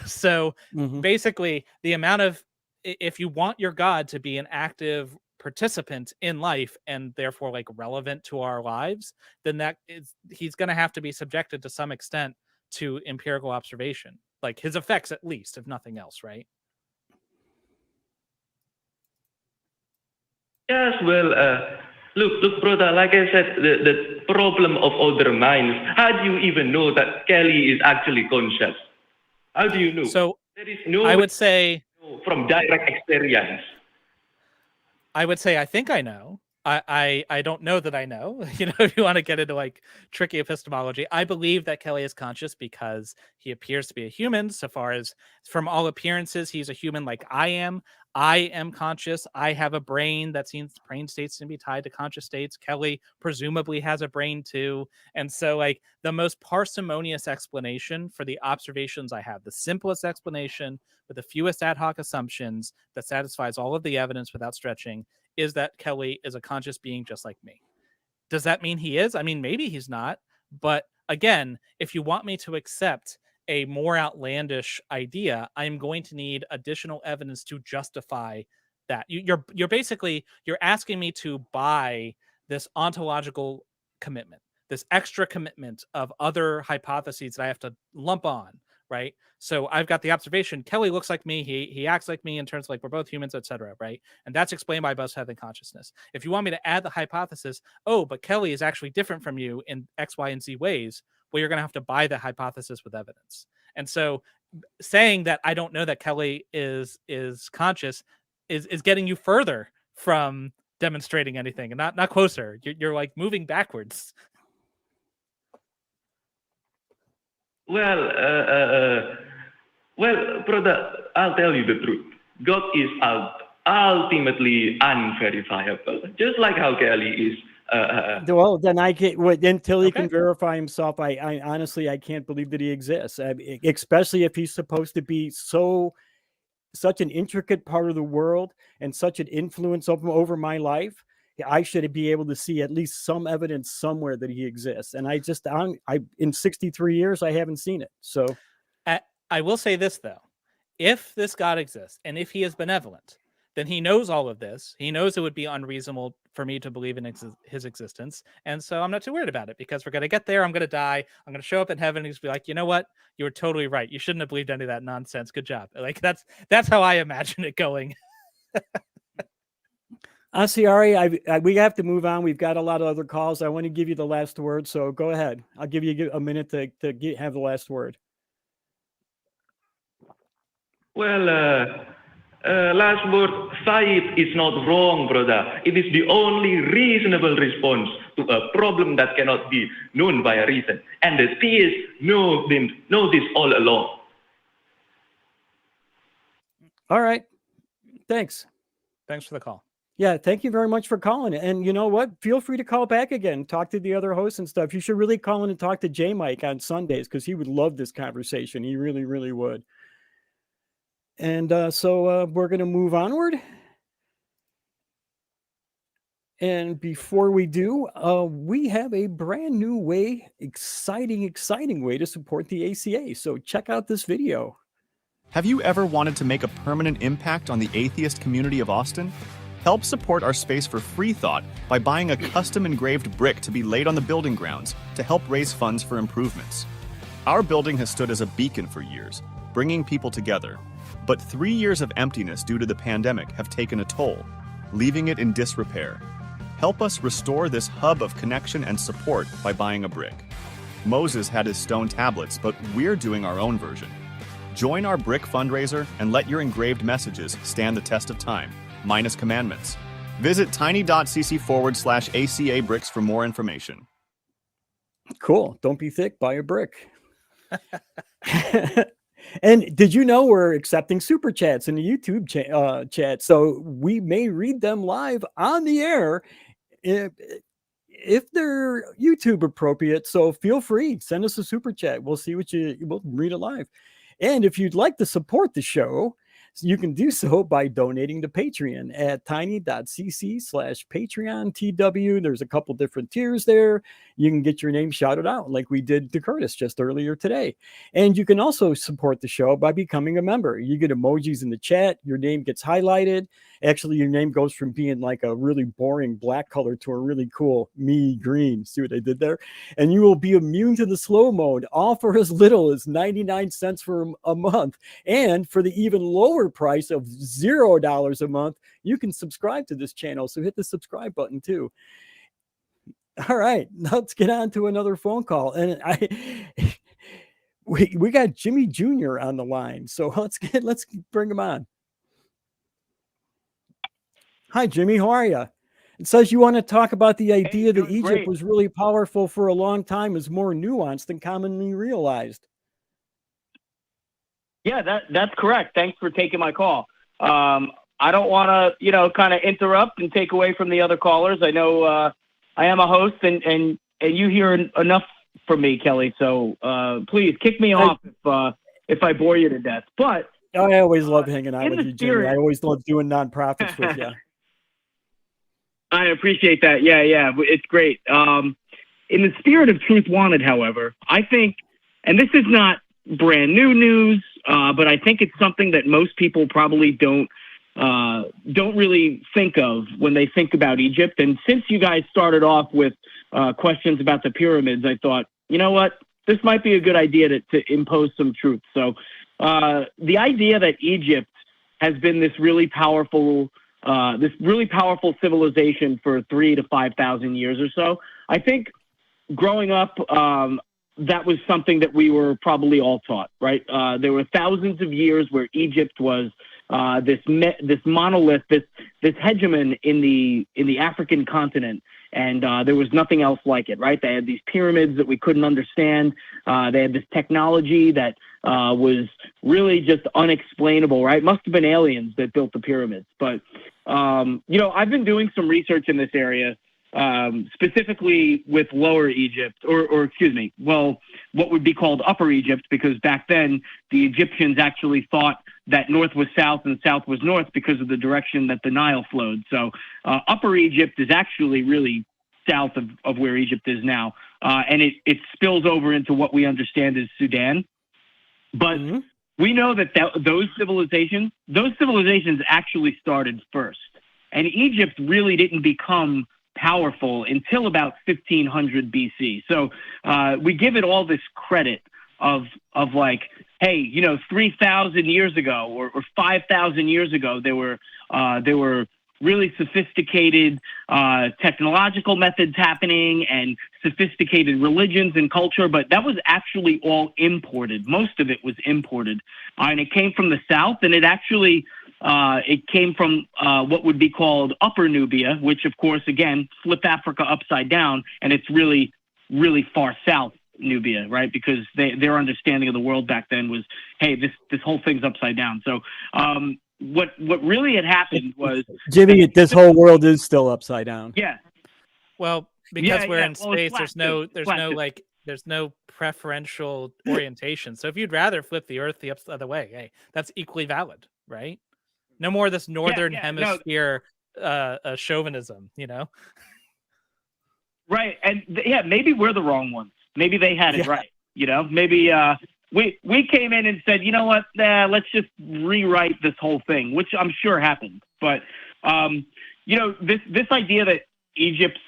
So basically, the amount of, if you want your God to be an active participant in life and therefore like relevant to our lives, then he's going to have to be subjected to some extent to empirical observation, like his effects at least, if nothing else, right? Yes, well, look, brother, like I said, the problem of other minds, how do you even know that Kelley is actually conscious? How do you know? So there is no, I would say, from direct experience. I would say, I think I know. I don't know that I know, if you want to get into like tricky epistemology. I believe that Kelley is conscious because he appears to be a human. So far as from all appearances, he's a human like I am. I am conscious. I have a brain that seems brain states to be tied to conscious states. Kelley presumably has a brain too. And so like the most parsimonious explanation for the observations I have, the simplest explanation with the fewest ad hoc assumptions that satisfies all of the evidence without stretching, is that Kelley is a conscious being just like me. Does that mean he is? I mean, maybe he's not. But again, if you want me to accept a more outlandish idea, I'm going to need additional evidence to justify that. You're basically, you're asking me to buy this ontological commitment, this extra commitment of other hypotheses that I have to lump on, right? So I've got the observation, Kelley looks like me, he acts like me in terms of like we're both humans, etc., right? And that's explained by both having consciousness. If you want me to add the hypothesis, oh, but Kelley is actually different from you in X, Y, and Z ways, well, you're going to have to buy the hypothesis with evidence. And so saying that I don't know that Kelley is conscious is getting you further from demonstrating anything and not closer. You're like moving backwards. Well, brother, I'll tell you the truth. God is ultimately unverifiable, just like how Kelley is. Well, then until he can verify himself, I honestly, I can't believe that he exists, especially if he's supposed to be so such an intricate part of the world and such an influence over my life, I should be able to see at least some evidence somewhere that he exists. And I in 63 years, I haven't seen it. So I will say this, though. If this God exists and if he is benevolent, then he knows all of this. He knows it would be unreasonable for me to believe in his existence. And so I'm not too worried about it, because we're going to get there. I'm going to die. I'm going to show up in heaven and just be like, you know what? You were totally right. You shouldn't have believed any of that nonsense. Good job. Like that's how I imagine it going. Asy'Ari, we have to move on. We've got a lot of other calls. I want to give you the last word. So go ahead. I'll give you a minute to have the last word. Well, last word, Said is not wrong, brother. It is the only reasonable response to a problem that cannot be known by reason. And the theists know this all along. All right. Thanks. Thanks for the call. Yeah, thank you very much for calling. And you know what? Feel free to call back again. Talk to the other hosts and stuff. You should really call in and talk to J Mike on Sundays, because he would love this conversation. He really, really would. And so we're going to move onward. And before we do, we have a brand new way, exciting way to support the ACA. So check out this video. Have you ever wanted to make a permanent impact on the atheist community of Austin? Help support our space for free thought by buying a custom engraved brick to be laid on the building grounds to help raise funds for improvements. Our building has stood as a beacon for years, bringing people together. But 3 years of emptiness due to the pandemic have taken a toll, leaving it in disrepair. Help us restore this hub of connection and support by buying a brick. Moses had his stone tablets, but we're doing our own version. Join our brick fundraiser and let your engraved messages stand the test of time, minus commandments. Visit tiny.cc/ACA bricks for more information. Cool. Don't be thick. Buy a brick. And did you know we're accepting super chats in the YouTube chat? So we may read them live on the air if they're YouTube appropriate. So feel free, send us a super chat. We'll see we'll read it live. And if you'd like to support the show, you can do so by donating to Patreon at tiny.cc/PatreonTW. There's a couple different tiers there. You can get your name shouted out like we did to Curtis just earlier today. And you can also support the show by becoming a member. You get emojis in the chat. Your name gets highlighted. Actually, your name goes from being like a really boring black color to a really cool green. See what I did there? And you will be immune to the slow mode, all for as little as 99 cents for a month. And for the even lower price of $0 a month, you can subscribe to this channel. So hit the subscribe button too. All right, let's get on to another phone call. And we got Jimmy Jr. on the line. So let's bring him on. Hi, Jimmy. How are you? It says you want to talk about the idea that Egypt was really powerful for a long time, is more nuanced than commonly realized. Yeah, that's correct. Thanks for taking my call. I don't want to, kind of interrupt and take away from the other callers. I know I am a host, and you hear enough from me, Kelley. So please kick me off if I bore you to death. But I always love hanging out with you, Jimmy. I always love doing nonprofits with you. I appreciate that. Yeah, it's great. In the spirit of truth wanted, however, I think, and this is not brand new news, but I think it's something that most people probably don't really think of when they think about Egypt. And since you guys started off with questions about the pyramids, I thought, you know what, this might be a good idea to impose some truth. So the idea that Egypt has been this really powerful civilization for 3,000 to 5,000 years or so, I think growing up, that was something that we were probably all taught, right? There were thousands of years where Egypt was this monolith, this hegemon in the African continent, and there was nothing else like it, right? They had these pyramids that we couldn't understand. They had this technology that was really just unexplainable, right? Must have been aliens that built the pyramids. But I've been doing some research in this area specifically with Lower Egypt, or excuse me, well, what would be called Upper Egypt, because back then the Egyptians actually thought that north was south and south was north because of the direction that the Nile flowed. So Upper Egypt is actually really south of where Egypt is now. And it spills over into what we understand as Sudan. But we know that those civilizations actually started first. And Egypt really didn't become powerful until about 1500 BC. So we give it all this credit of like, hey, you know, 3,000 years ago or 5,000 years ago, there were really sophisticated technological methods happening and sophisticated religions and culture, but that was actually all imported. Most of it was imported, and it came from the south, and it actually it came from what would be called Upper Nubia, which of course, again, flip Africa upside down, and it's really, really far south Nubia, right? Because their understanding of the world back then was, hey, this whole thing's upside down. So what really had happened was, Jimmy, this whole world is still upside down. Yeah. Well, because we're in well, space, it's there's no preferential orientation. So if you'd rather flip the Earth the other way, hey, that's equally valid, right? No more of this northern hemisphere chauvinism, you know? Right. And maybe we're the wrong ones. Maybe they had it right. You know, maybe we came in and said, you know what, let's just rewrite this whole thing, which I'm sure happened. But you know, this idea that Egypt's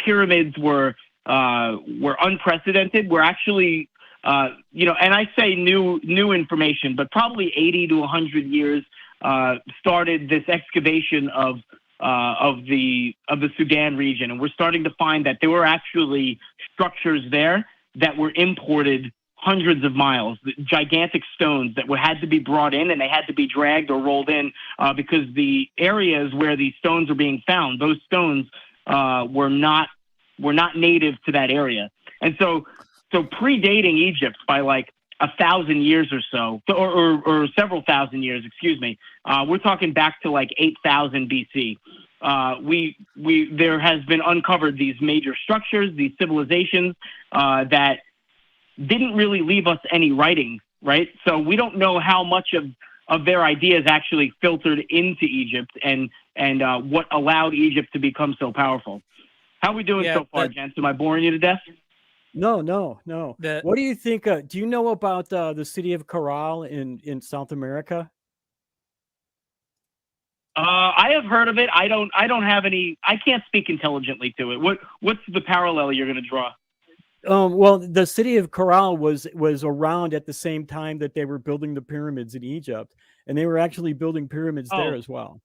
pyramids were unprecedented, were actually you know, and I say new information, but probably 80 to 100 years started this excavation of the Sudan region, and we're starting to find that there were actually structures there that were imported hundreds of miles, gigantic stones that had to be brought in, and they had to be dragged or rolled in because the areas where these stones are being found, those stones were not native to that area. And so predating Egypt by like 1,000 years or so, or several thousand years, excuse me, we're talking back to like 8,000 BC. There has been uncovered these major structures, these civilizations that didn't really leave us any writing, right? So we don't know how much of their ideas actually filtered into Egypt and what allowed Egypt to become so powerful. How are we doing so far, gents? Am I boring you to death? No. What do you think? Do you know about the city of Corral in South America? I have heard of it. I don't have any. I can't speak intelligently to it. What's the parallel you're going to draw? Well, the city of Corral was around at the same time that they were building the pyramids in Egypt, and they were actually building pyramids there as well.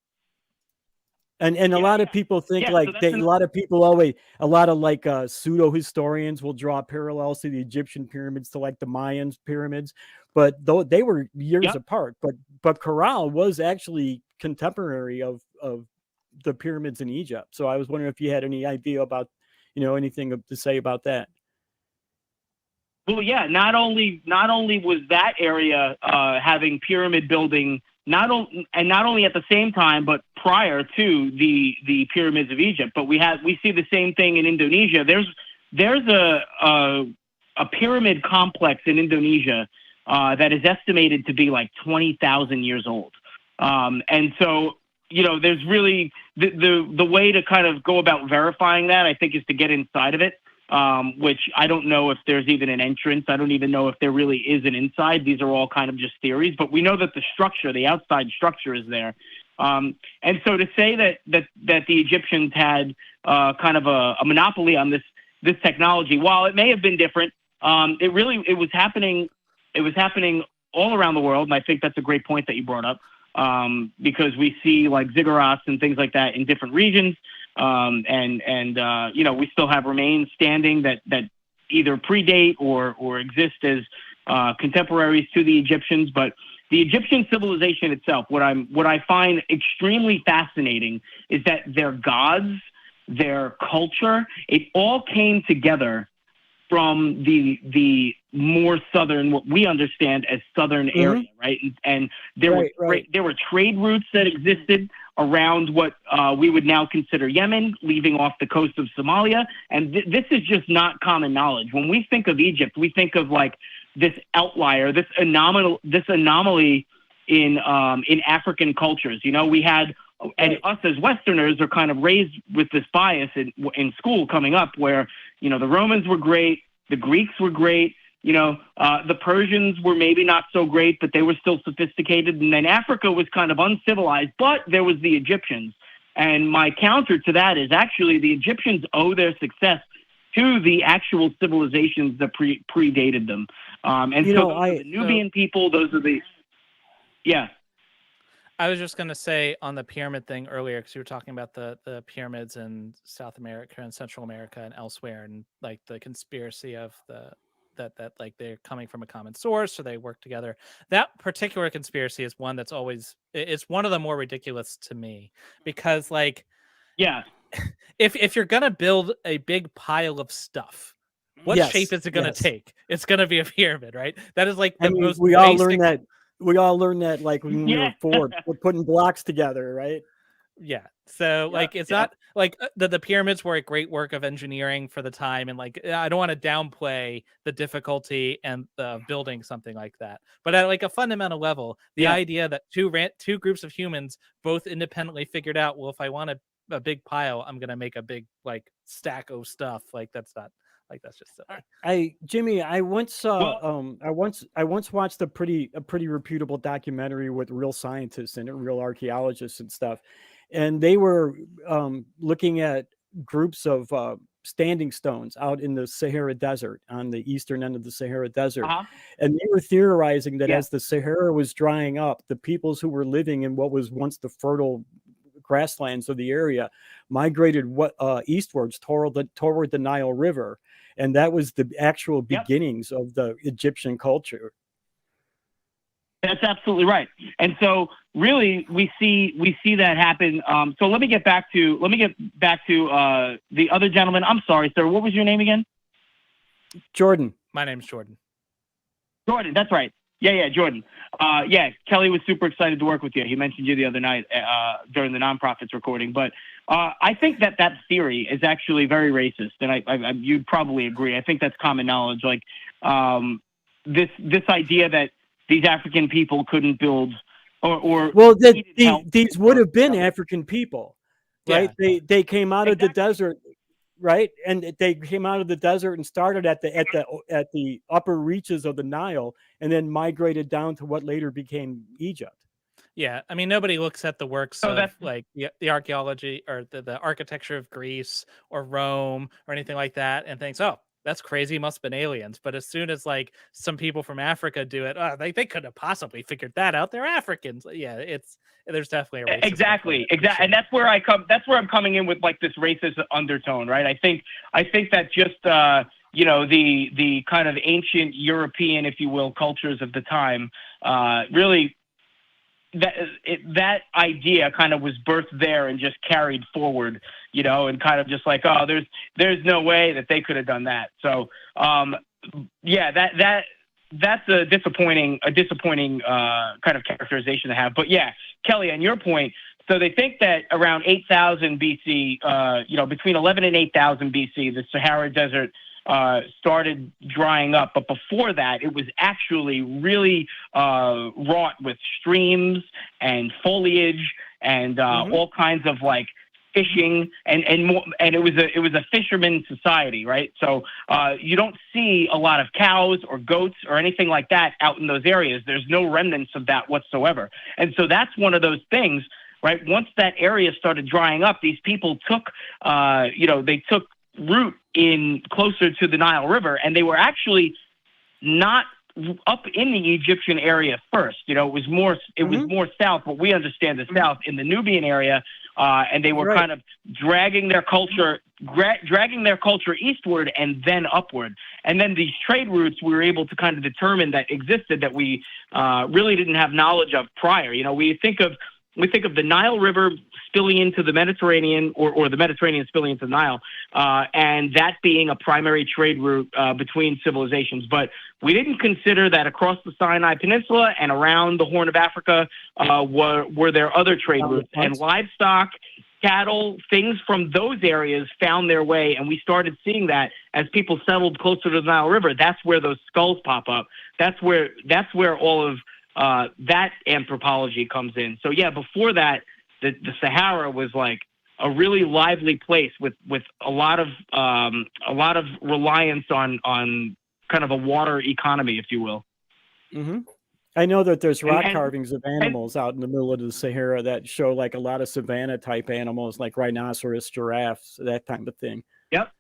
And a lot of people think a lot of like pseudo historians will draw parallels to the Egyptian pyramids to like the Mayans pyramids, but though they were years apart. But Corral was actually contemporary of the pyramids in Egypt. So I was wondering if you had any idea about, you know, anything to say about that. Well, yeah. Not only was that area having pyramid building. Not only at the same time, but prior to the pyramids of Egypt. But we see the same thing in Indonesia. There's a pyramid complex in Indonesia that is estimated to be like 20,000 years old. And so, you know, there's really the way to kind of go about verifying that, I think, is to get inside of it. Which I don't know if there's even an entrance. I don't even know if there really is an inside. These are all kind of just theories, but we know that the outside structure is there. And so to say that the Egyptians had kind of a monopoly on this technology, while it may have been different, it was happening all around the world. And I think that's a great point that you brought up, because we see like ziggurats and things like that in different regions. You know, we still have remains standing that either predate or exist as contemporaries to the Egyptians. But the Egyptian civilization itself, what I find extremely fascinating is that their gods, their culture, it all came together from the more southern, what we understand as southern area, right? And there were trade routes that existed around what we would now consider Yemen, leaving off the coast of Somalia. And this is just not common knowledge. When we think of Egypt, we think of like this outlier, this anomaly in African cultures. You know, we had, and us as Westerners are kind of raised with this bias in school coming up where, you know, the Romans were great, the Greeks were great, you know, the Persians were maybe not so great, but they were still sophisticated. And then Africa was kind of uncivilized, but there was the Egyptians. And my counter to that is actually the Egyptians owe their success to the actual civilizations that predated them. And You so know, those are the Nubian people, those are the, yeah. I was just going to say on the pyramid thing earlier, because you were talking about the pyramids in South America and Central America and elsewhere, and like the conspiracy of that like they're coming from a common source or they work together. That particular conspiracy is one that's always, it's one of the more ridiculous to me, because like, yeah, if you're going to build a big pile of stuff, what shape is it going to take? It's going to be a pyramid, right? That is like the most we all basic... learned that. We all learned that like when we were 4, we're putting blocks together, right? Yeah. So like, it's not like the pyramids were a great work of engineering for the time. And like, I don't want to downplay the difficulty and building something like that. But at like a fundamental level, the idea that two groups of humans both independently figured out, well, if I want a big pile, I'm going to make a big like stack of stuff. Like that's not like, that's just silly. Jimmy, I once saw I once watched a pretty reputable documentary with real scientists and real archaeologists and stuff, and they were looking at groups of standing stones out in the Sahara Desert, on the eastern end of the Sahara Desert, and they were theorizing that as the Sahara was drying up, the peoples who were living in what was once the fertile grasslands of the area migrated eastwards toward the Nile River. And that was the actual beginnings of the Egyptian culture. That's absolutely right. And so really we see that happen. So let me get back to the other gentleman. I'm sorry, sir. What was your name again? Jordan. My name's Jordan. Jordan, that's right. Yeah, Jordan. Kelley was super excited to work with you. He mentioned you the other night during the Nonprofits recording. But I think that theory is actually very racist, and you'd probably agree. I think that's common knowledge. Like this idea that these African people couldn't build these would have been African people, right? Yeah. They came out of the desert. Right, and they came out of the desert and started at the upper reaches of the Nile, and then migrated down to what later became Egypt. Yeah, I mean, nobody looks at the works of like the archaeology or the architecture of Greece or Rome or anything like that and thinks, oh, that's crazy, must have been aliens. But as soon as like some people from Africa do it, they couldn't have possibly figured that out. They're Africans. Yeah, there's definitely a racist exactly, and that's where I'm coming in with like this racist undertone, right? I think that just the kind of ancient European, if you will, cultures of the time really that idea kind of was birthed there and just carried forward, you know, and kind of just like, oh, there's no way that they could have done that. So that's a disappointing kind of characterization to have. But yeah, Kelley, on your point, so they think that around 8,000 BC, between 11 and 8,000 BC, the Sahara Desert started drying up. But before that, it was actually really wrought with streams and foliage and all kinds of like fishing and more. And it was a fisherman society, right? So you don't see a lot of cows or goats or anything like that out in those areas. There's no remnants of that whatsoever. And so that's one of those things, right? Once that area started drying up, these people took, they took root in closer to the Nile River, and they were actually not up in the Egyptian area first. You know, it was more south, but we understand the south in the Nubian area, and they were kind of dragging their culture eastward and then upward. And then these trade routes we were able to kind of determine that existed that we really didn't have knowledge of prior. You know, we think of the Nile River spilling into the Mediterranean, or the Mediterranean spilling into the Nile, and that being a primary trade route between civilizations. But we didn't consider that across the Sinai Peninsula and around the Horn of Africa were there other trade routes, and livestock, cattle, things from those areas found their way, and we started seeing that as people settled closer to the Nile River. That's where those skulls pop up. That's where all of that anthropology comes in. So yeah, before that, the Sahara was like a really lively place with a lot of reliance on kind of a water economy, if you will. Mm-hmm. I know that there's rock carvings of animals out in the middle of the Sahara that show like a lot of savanna type animals, like rhinoceros, giraffes, that type of thing. Yep.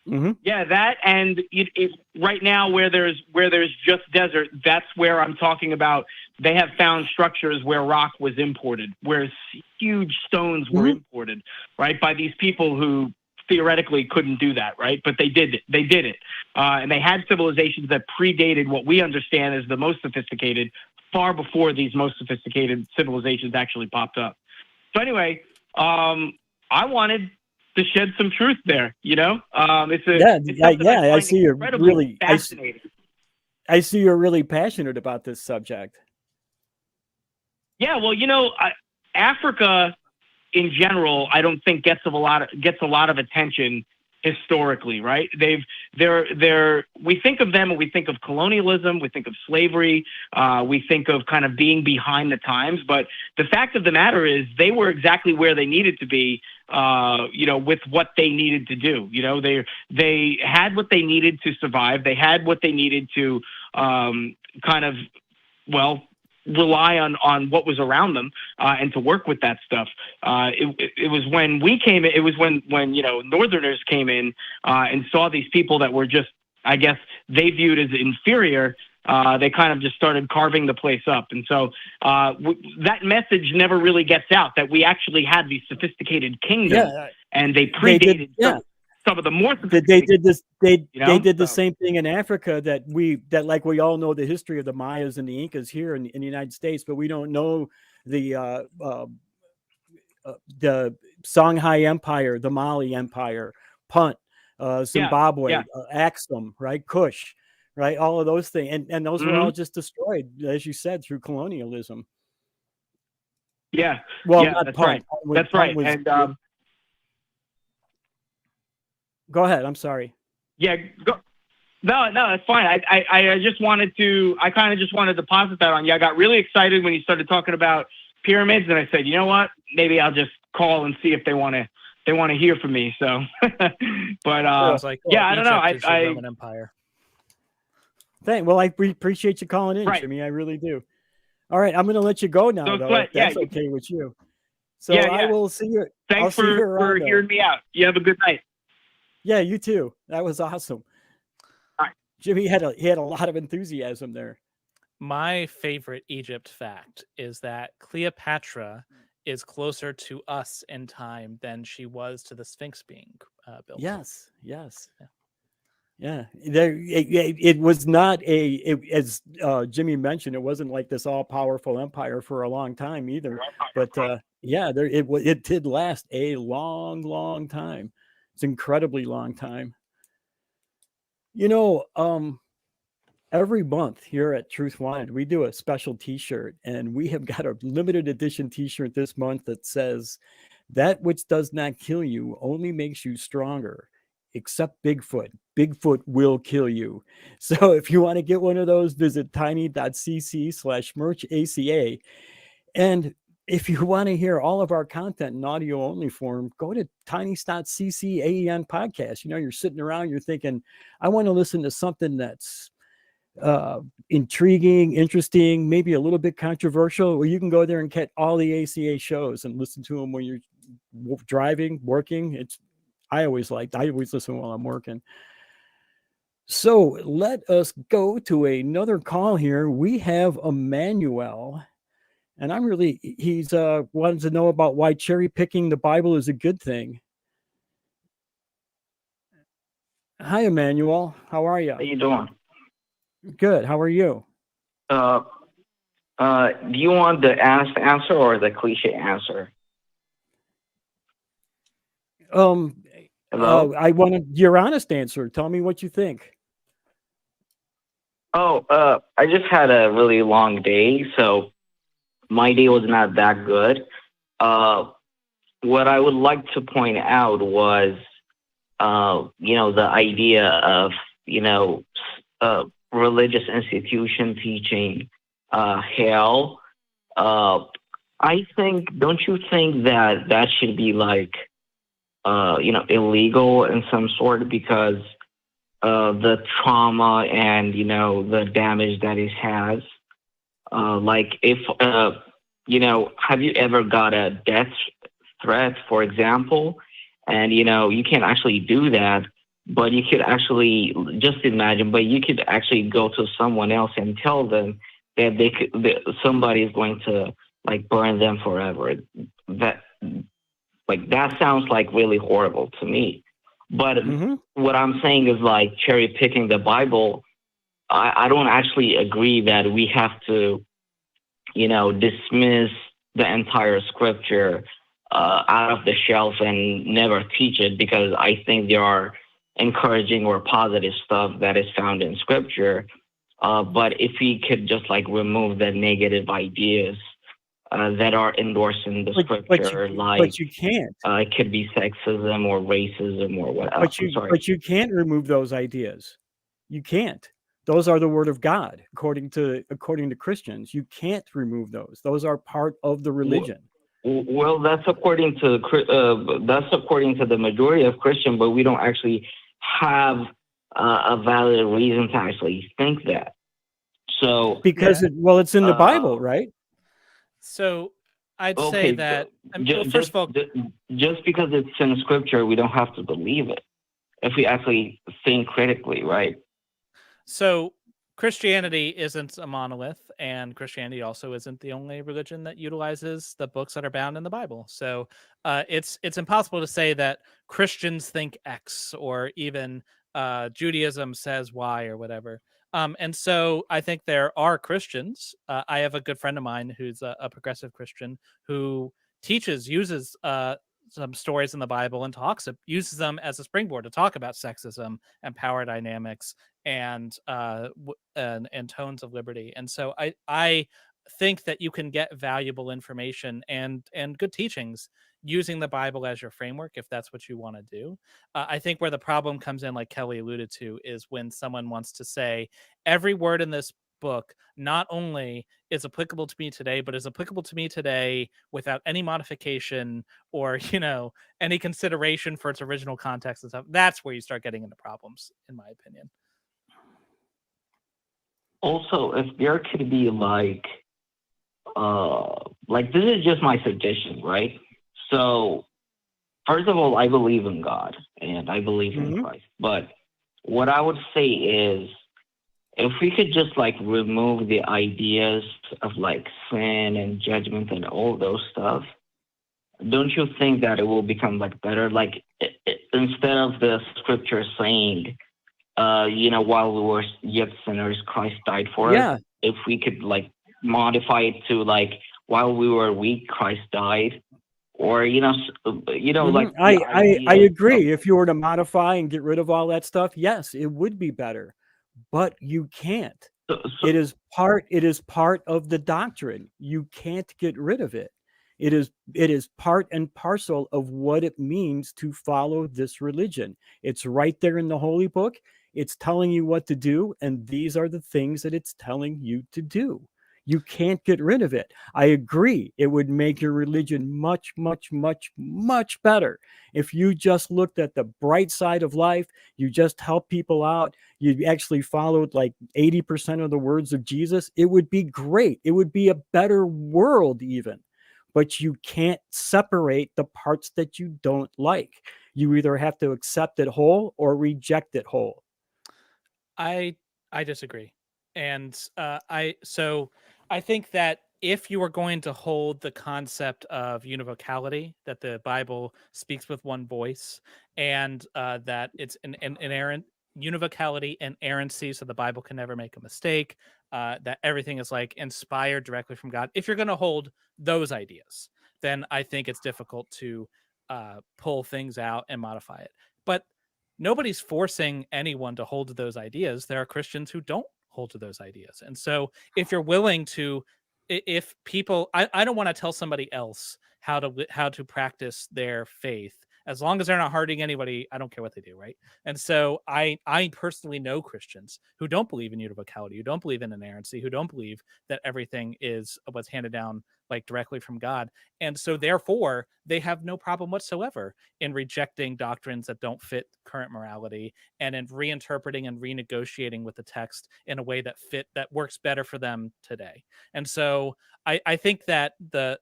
Mm-hmm. Yeah, that, and it right now where there's just desert, that's where I'm talking about. They have found structures where rock was imported, where huge stones were imported, right, by these people who theoretically couldn't do that, right? But they did it. They did it, and they had civilizations that predated what we understand as the most sophisticated, far before these most sophisticated civilizations actually popped up. So anyway, I wanted to shed some truth there, you know. I see you're really fascinating. I see you're really passionate about this subject. Yeah, well, you know, Africa in general, I don't think gets a lot of attention historically, right? We think of them and we think of colonialism, we think of slavery, we think of kind of being behind the times, but the fact of the matter is they were exactly where they needed to be, you know, with what they needed to do. You know, they had what they needed to survive. They had what they needed to kind of, well, rely on what was around them and to work with that stuff. It was when we came in, it was when you know, Northerners came in and saw these people that were just, I guess they viewed as inferior. They kind of just started carving the place up. And so that message never really gets out, that we actually had these sophisticated kingdoms, and they predated some of the more sophisticated. They did the same thing in Africa that like we all know the history of the Mayas and the Incas here in the United States, but we don't know the Songhai Empire, the Mali Empire, Punt, Zimbabwe, Axum, right, Kush, right, all of those things, and those were all just destroyed, as you said, through colonialism. Yeah, well, yeah, not that's Punt. right. That's right. And go ahead. I'm sorry. Yeah, no, that's fine. I just wanted to. I kind of just wanted to posit that on you. I got really excited when you started talking about pyramids, and I said, you know what? Maybe I'll just call and see if they want to hear from me. So, but like, yeah, I don't know. I Roman Empire. Well, I appreciate you calling in, Jimmy. I really do. All right, I'm going to let you go now, though, if that's okay with you. So I will see you. Thanks for hearing me out. You have a good night. Yeah, you too. That was awesome. All right. Jimmy had a lot of enthusiasm there. My favorite Egypt fact is that Cleopatra is closer to us in time than she was to the Sphinx being built. Yes. Yeah. It was not as Jimmy mentioned, it wasn't like this all-powerful empire for a long time either. But it did last a long time. It's an incredibly long time. You know, every month here at Truth Wanted, we do a special t-shirt, and we have got a limited edition t-shirt this month that says, "That which does not kill you only makes you stronger, except Bigfoot. Bigfoot will kill you." So if you want to get one of those, visit tiny.cc/merch ACA. And if you want to hear all of our content in audio only form, go to tiny.cc AEN podcast. You know, you're sitting around, you're thinking, I want to listen to something that's intriguing, interesting, maybe a little bit controversial. Well, you can go there and get all the ACA shows and listen to them when you're driving, working. I always listen while I'm working. So let us go to another call here. We have Ammanuel. And he's wanted to know about why cherry picking the Bible is a good thing. Hi, Ammanuel. How are you? How you doing? Good. How are you? I'm Do you want the honest answer or the cliche answer? Hello? I wanted your honest answer. Tell me what you think. I just had a really long day, so my day was not that good. What I would like to point out was, the idea of, religious institution teaching hell. Don't you think that should be like, illegal in some sort because the trauma and, the damage that it has? Like if, have you ever got a death threat, for example? And, you can't actually do that, but you could actually just imagine, but you could actually go to someone else and tell them that somebody is going to like burn them forever. That sounds like really horrible to me. But what I'm saying is like cherry picking the Bible. I don't actually agree that we have to, dismiss the entire scripture out of the shelf and never teach it, because I think there are encouraging or positive stuff that is found in scripture. But if we could just like remove the negative ideas that are endorsed in the scripture, but you can't. It could be sexism or racism or what else. But you can't remove those ideas. You can't. Those are the word of God, according to Christians. You can't remove those. Those are part of the religion. Well, that's according to the majority of Christian, but we don't actually have a valid reason to actually think that. So because it's in the Bible, right? So I'd say that first of all, just because it's in scripture, we don't have to believe it if we actually think critically, right? So Christianity isn't a monolith, and Christianity also isn't the only religion that utilizes the books that are bound in the Bible. So it's impossible to say that Christians think X or even Judaism says Y or whatever. And so I think there are Christians. I have a good friend of mine who's a progressive Christian who uses some stories in the Bible and uses them as a springboard to talk about sexism and power dynamics and tones of liberty. And so I think that you can get valuable information and good teachings using the Bible as your framework if that's what you want to do. I think where the problem comes in, like Kelley alluded to, is when someone wants to say every word in this book not only is applicable to me today, but is applicable to me today without any modification or any consideration for its original context and stuff. That's where you start getting into problems, in my opinion. Also, if there could be like this is just my suggestion, right? So first of all, I believe in God and I believe in Christ, but what I would say is, if we could just like remove the ideas of like sin and judgment and all those stuff, don't you think that it will become like better? Like instead of the scripture saying, while we were yet sinners, Christ died for us. If we could like modify it to like, while we were weak, Christ died, or like I agree. If you were to modify and get rid of all that stuff, yes, it would be better. But you can't. It is part of the doctrine. You can't get rid of it. It is part and parcel of what it means to follow this religion. It's right there in the Holy Book. It's telling you what to do, and these are the things that it's telling you to do. You can't get rid of it. I agree. It would make your religion much, much, much, much better if you just looked at the bright side of life. You just help people out. You actually followed like 80% of the words of Jesus. It would be great. It would be a better world even. But you can't separate the parts that you don't like. You either have to accept it whole or reject it whole. I disagree. And I think that if you are going to hold the concept of univocality, that the Bible speaks with one voice, and that it's an inerrant univocality and errancy, so the Bible can never make a mistake, that everything is like inspired directly from God. If you're going to hold those ideas, then I think it's difficult to pull things out and modify it. But nobody's forcing anyone to hold to those ideas. There are Christians who don't hold to those ideas. And so if you're willing to, if people, I don't want to tell somebody else how to practice their faith. As long as they're not hurting anybody, I don't care what they do, right? And so I personally know Christians who don't believe in univocality, who don't believe in inerrancy, who don't believe that everything is what's handed down like directly from God. And so therefore, they have no problem whatsoever in rejecting doctrines that don't fit current morality and in reinterpreting and renegotiating with the text in a way that works better for them today. And so I think that the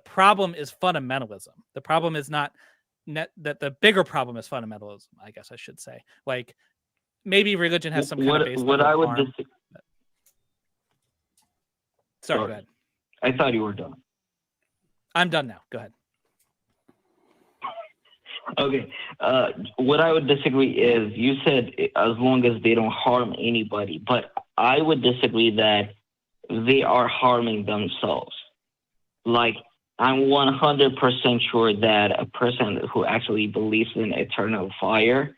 problem is fundamentalism. The problem is not that the bigger problem is fundamentalism, I guess I should say. Like maybe religion has some kind of base level of harm. Sorry, go ahead. I thought you were done. I'm done now. Go ahead. Okay. What I would disagree is you said as long as they don't harm anybody, but I would disagree that they are harming themselves. Like, I'm 100% sure that a person who actually believes in eternal fire,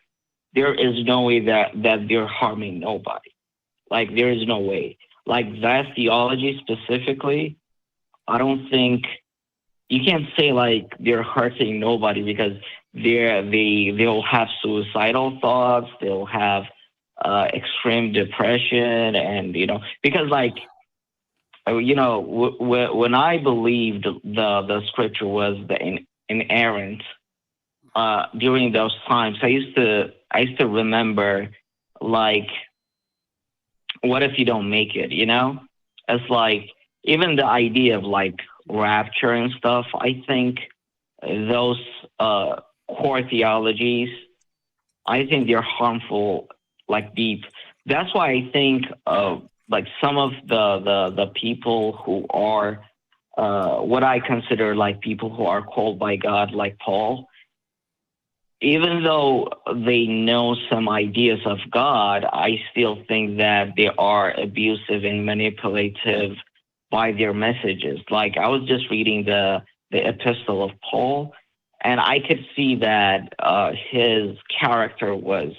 there is no way that they're harming nobody. Like, there is no way. Like, that theology specifically, I don't think you can't say like they're hurting nobody because they'll have suicidal thoughts, they'll have extreme depression, and because like when I believed the scripture was the inerrant during those times, I used to remember like, what if you don't make it? It's like even the idea of like rapture and stuff. I think those core theologies, I think they're harmful, like deep. That's why I think like some of the people who are what I consider like people who are called by God, like Paul, even though they know some ideas of God, I still think that they are abusive and manipulative by their messages. Like I was just reading the epistle of Paul, and I could see that his character was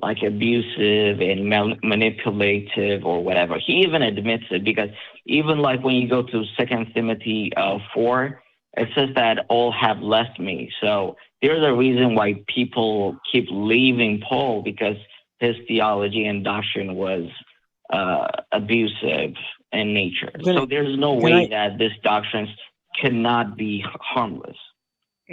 like abusive and manipulative or whatever. He even admits it, because even like when you go to 2 Timothy 4, it says that all have left me. So there's a reason why people keep leaving Paul, because his theology and doctrine was abusive in nature. So there's no way that this doctrine cannot be harmless.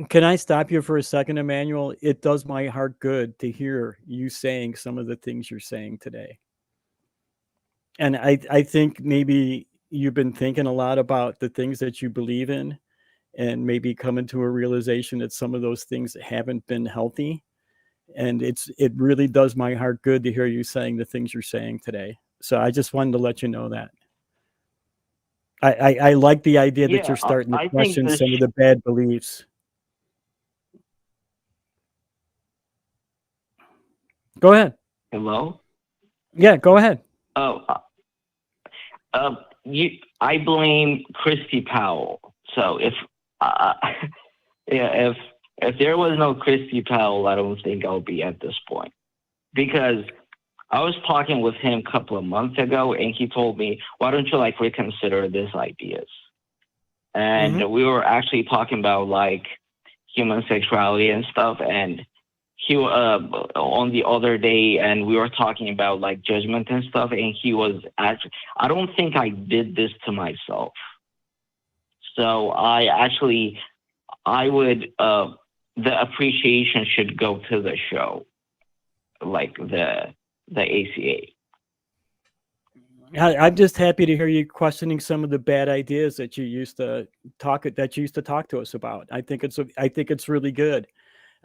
Can I stop you for a second, Emmanuel? It does my heart good to hear you saying some of the things you're saying today. And I think maybe you've been thinking a lot about the things that you believe in, and maybe coming to a realization that some of those things haven't been healthy. And it really does my heart good to hear you saying the things you're saying today. So I just wanted to let you know that. I like the idea that you're starting to question some of the bad beliefs. Go ahead. Hello? Yeah, go ahead. I blame Christy Powell. So if there was no Christy Powell, I don't think I'll be at this point. Because I was talking with him a couple of months ago, and he told me, why don't you like reconsider these ideas? And we were actually talking about like human sexuality and stuff, and he on the other day, and we were talking about like judgment and stuff, and he was actually, I don't think I did this to myself. So I would, the appreciation should go to the show, like the ACA. I'm just happy to hear you questioning some of the bad ideas that you used to talk to us about. I think it's really good.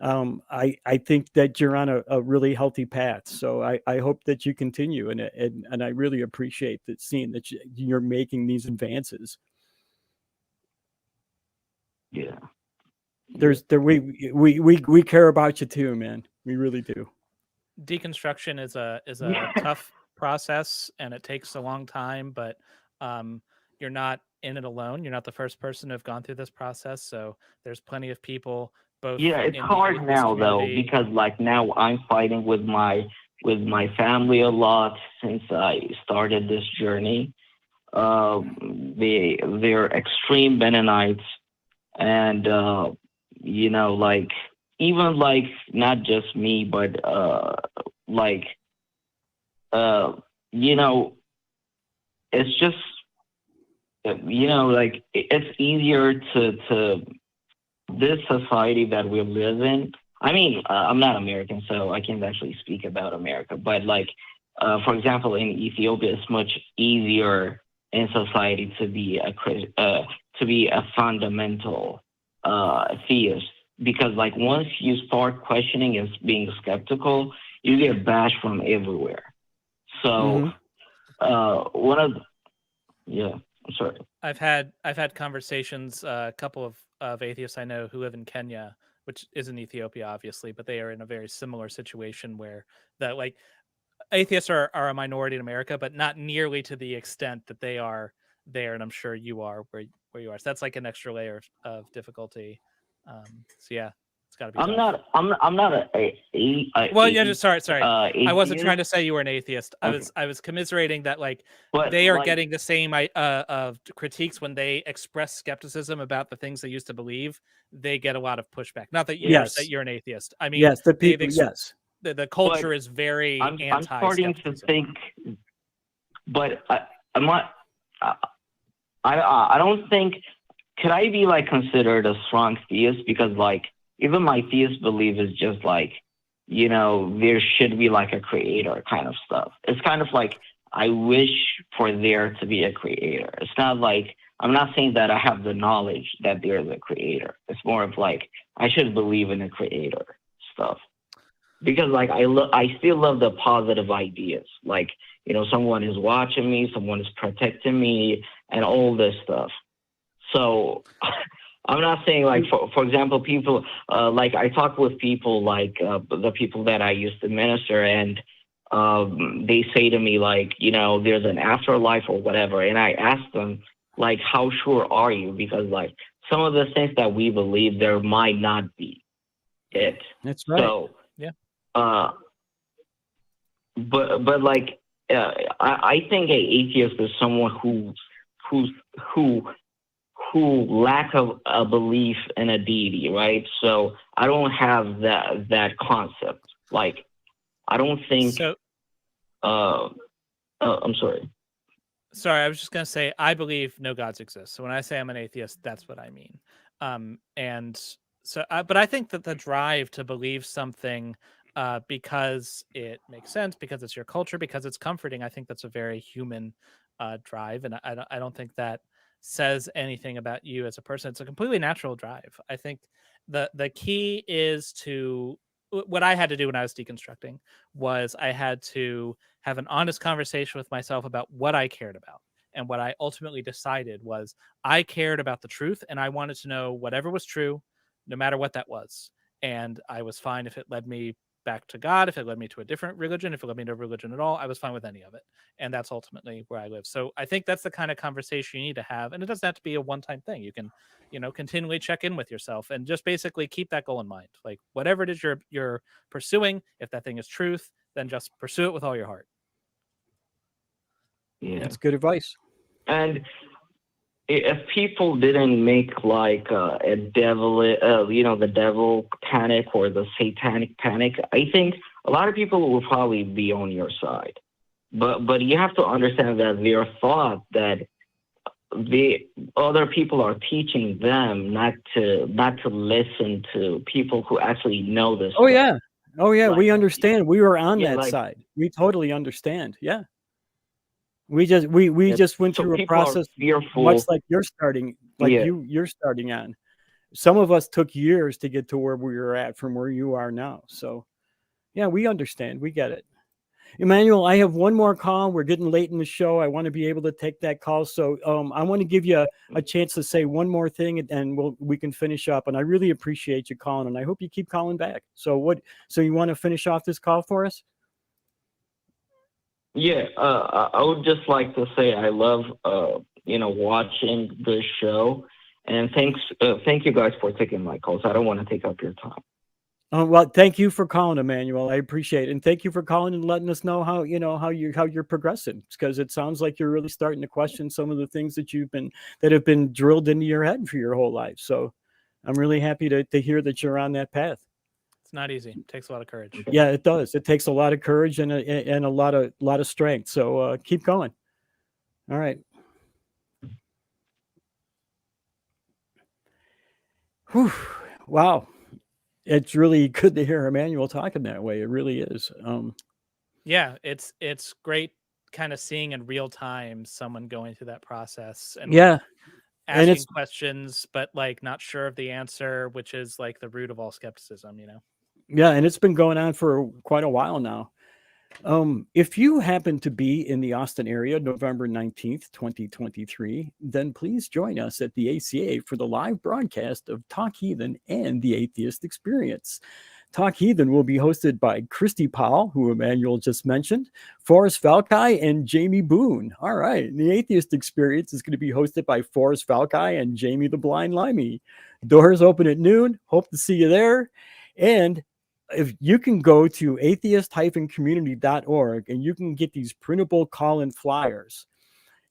I think that you're on a really healthy path. So I hope that you continue, and I really appreciate seeing that you're making these advances. Yeah. We care about you too, man. We really do. Deconstruction is a tough process and it takes a long time, but you're not in it alone. You're not the first person to have gone through this process. So there's plenty of people both. Yeah, it's in the hard atheist now though, community- because like now I'm fighting with my family a lot since I started this journey. They're extreme Mennonites, and you know, like even like not just me, but like you know, it's just you know, like it's easier to this society that we live in. I mean, I'm not American, so I can't actually speak about America. But like, for example, in Ethiopia, it's much easier in society to be a fundamental theist, because like once you start questioning and being skeptical, you get bashed from everywhere. So I'm sorry. I've had conversations, a couple of atheists I know who live in Kenya, which isn't Ethiopia, obviously, but they are in a very similar situation where that like atheists are a minority in America, but not nearly to the extent that they are there. And I'm sure you are where you are. So that's like an extra layer of difficulty. So yeah, it's got to be. I'm tough. not Well, yeah, just sorry. I wasn't atheist. trying to say you were an atheist. Okay. I was commiserating that like But they are like, getting the same of critiques when they express skepticism about the things they used to believe. They get a lot of pushback. Not that you're an atheist. I mean, Yes, the people. Yes, the culture is very I'm anti. starting to think, but I'm not. I don't think. Could I be like considered a strong theist? Because like even my theist belief is just like, you know, there should be like a creator kind of stuff. It's kind of like I wish for there to be a creator. It's not like I'm not saying that I have the knowledge that there's a creator. It's more of like I should believe in a creator stuff. Because like I still love the positive ideas. Like, you know, someone is watching me, someone is protecting me, and all this stuff. So I'm not saying like, for example, people like I talk with people like the people that I used to minister, and they say to me like, you know, there's an afterlife or whatever. And I ask them like, how sure are you? Because like some of the things that we believe, there might not be it. that's right. So, yeah. But like, I think an atheist is someone who lack a belief in a deity, right? So I don't have that concept. Like, I don't think. So, I'm sorry. Sorry, I was just gonna say I believe no gods exist. So when I say I'm an atheist, that's what I mean. And so, but I think that the drive to believe something because it makes sense, because it's your culture, because it's comforting, I think that's a very human drive, and I don't think that says anything about you as a person. It's a completely natural drive. I think the key is to what I had to do when I was deconstructing was I had to have an honest conversation with myself about what I cared about. And what I ultimately decided was I cared about the truth, and I wanted to know whatever was true, no matter what that was. And I was fine if it led me back to God, if it led me to a different religion, if it led me to a religion at all, I was fine with any of it. And that's ultimately where I live. So I think that's the kind of conversation you need to have. And it doesn't have to be a one-time thing. You can, you know, continually check in with yourself and just basically keep that goal in mind. Like whatever it is you're pursuing, if that thing is truth, then just pursue it with all your heart. Yeah, that's good advice. And if people didn't make like a devil, you know, the devil panic or the satanic panic, I think a lot of people will probably be on your side. But you have to understand that their thought that the other people are teaching them not to listen to people who actually know this. Oh stuff. yeah, Like, we understand. We were on that like, side. We totally understand. Yeah. We just went so through a people are process fearful. much like you're starting, like Yeah. you're starting on. Some of us took years to get to where we were at from where you are now. So yeah, we understand. We get it. Emmanuel, I have one more call. We're getting late in the show. I want to be able to take that call. So I want to give you a chance to say one more thing, and we can finish up. And I really appreciate you calling, and I hope you keep calling back. So you want to finish off this call for us? Yeah, I would just like to say I love, watching this show, and thank you guys for taking my calls. I don't want to take up your time. Well, thank you for calling, Emmanuel. I appreciate it, and thank you for calling and letting us know how you're progressing, because it sounds like you're really starting to question some of the things that have been drilled into your head for your whole life. So, I'm really happy to hear that you're on that path. It's not easy. It takes a lot of courage. Yeah, it does. It takes a lot of courage and a lot of strength. So keep going. All right. Whew. Wow. It's really good to hear Emmanuel talking that way. It really is. Yeah, it's great kind of seeing in real time someone going through that process and Yeah. And asking questions, but like not sure of the answer, which is like the root of all skepticism, Yeah, and it's been going on for quite a while now. If you happen to be in the Austin area, November 19th, 2023, then please join us at the ACA for the live broadcast of Talk Heathen and the Atheist Experience. Talk Heathen will be hosted by Christy Powell, who Emmanuel just mentioned, Forrest Falkai, and Jamie Boone. All right. The Atheist Experience is going to be hosted by Forrest Falkai and Jamie the Blind Limey. Doors open at noon. Hope to see you there. And if you can go to atheist-community.org and you can get these printable call-in flyers.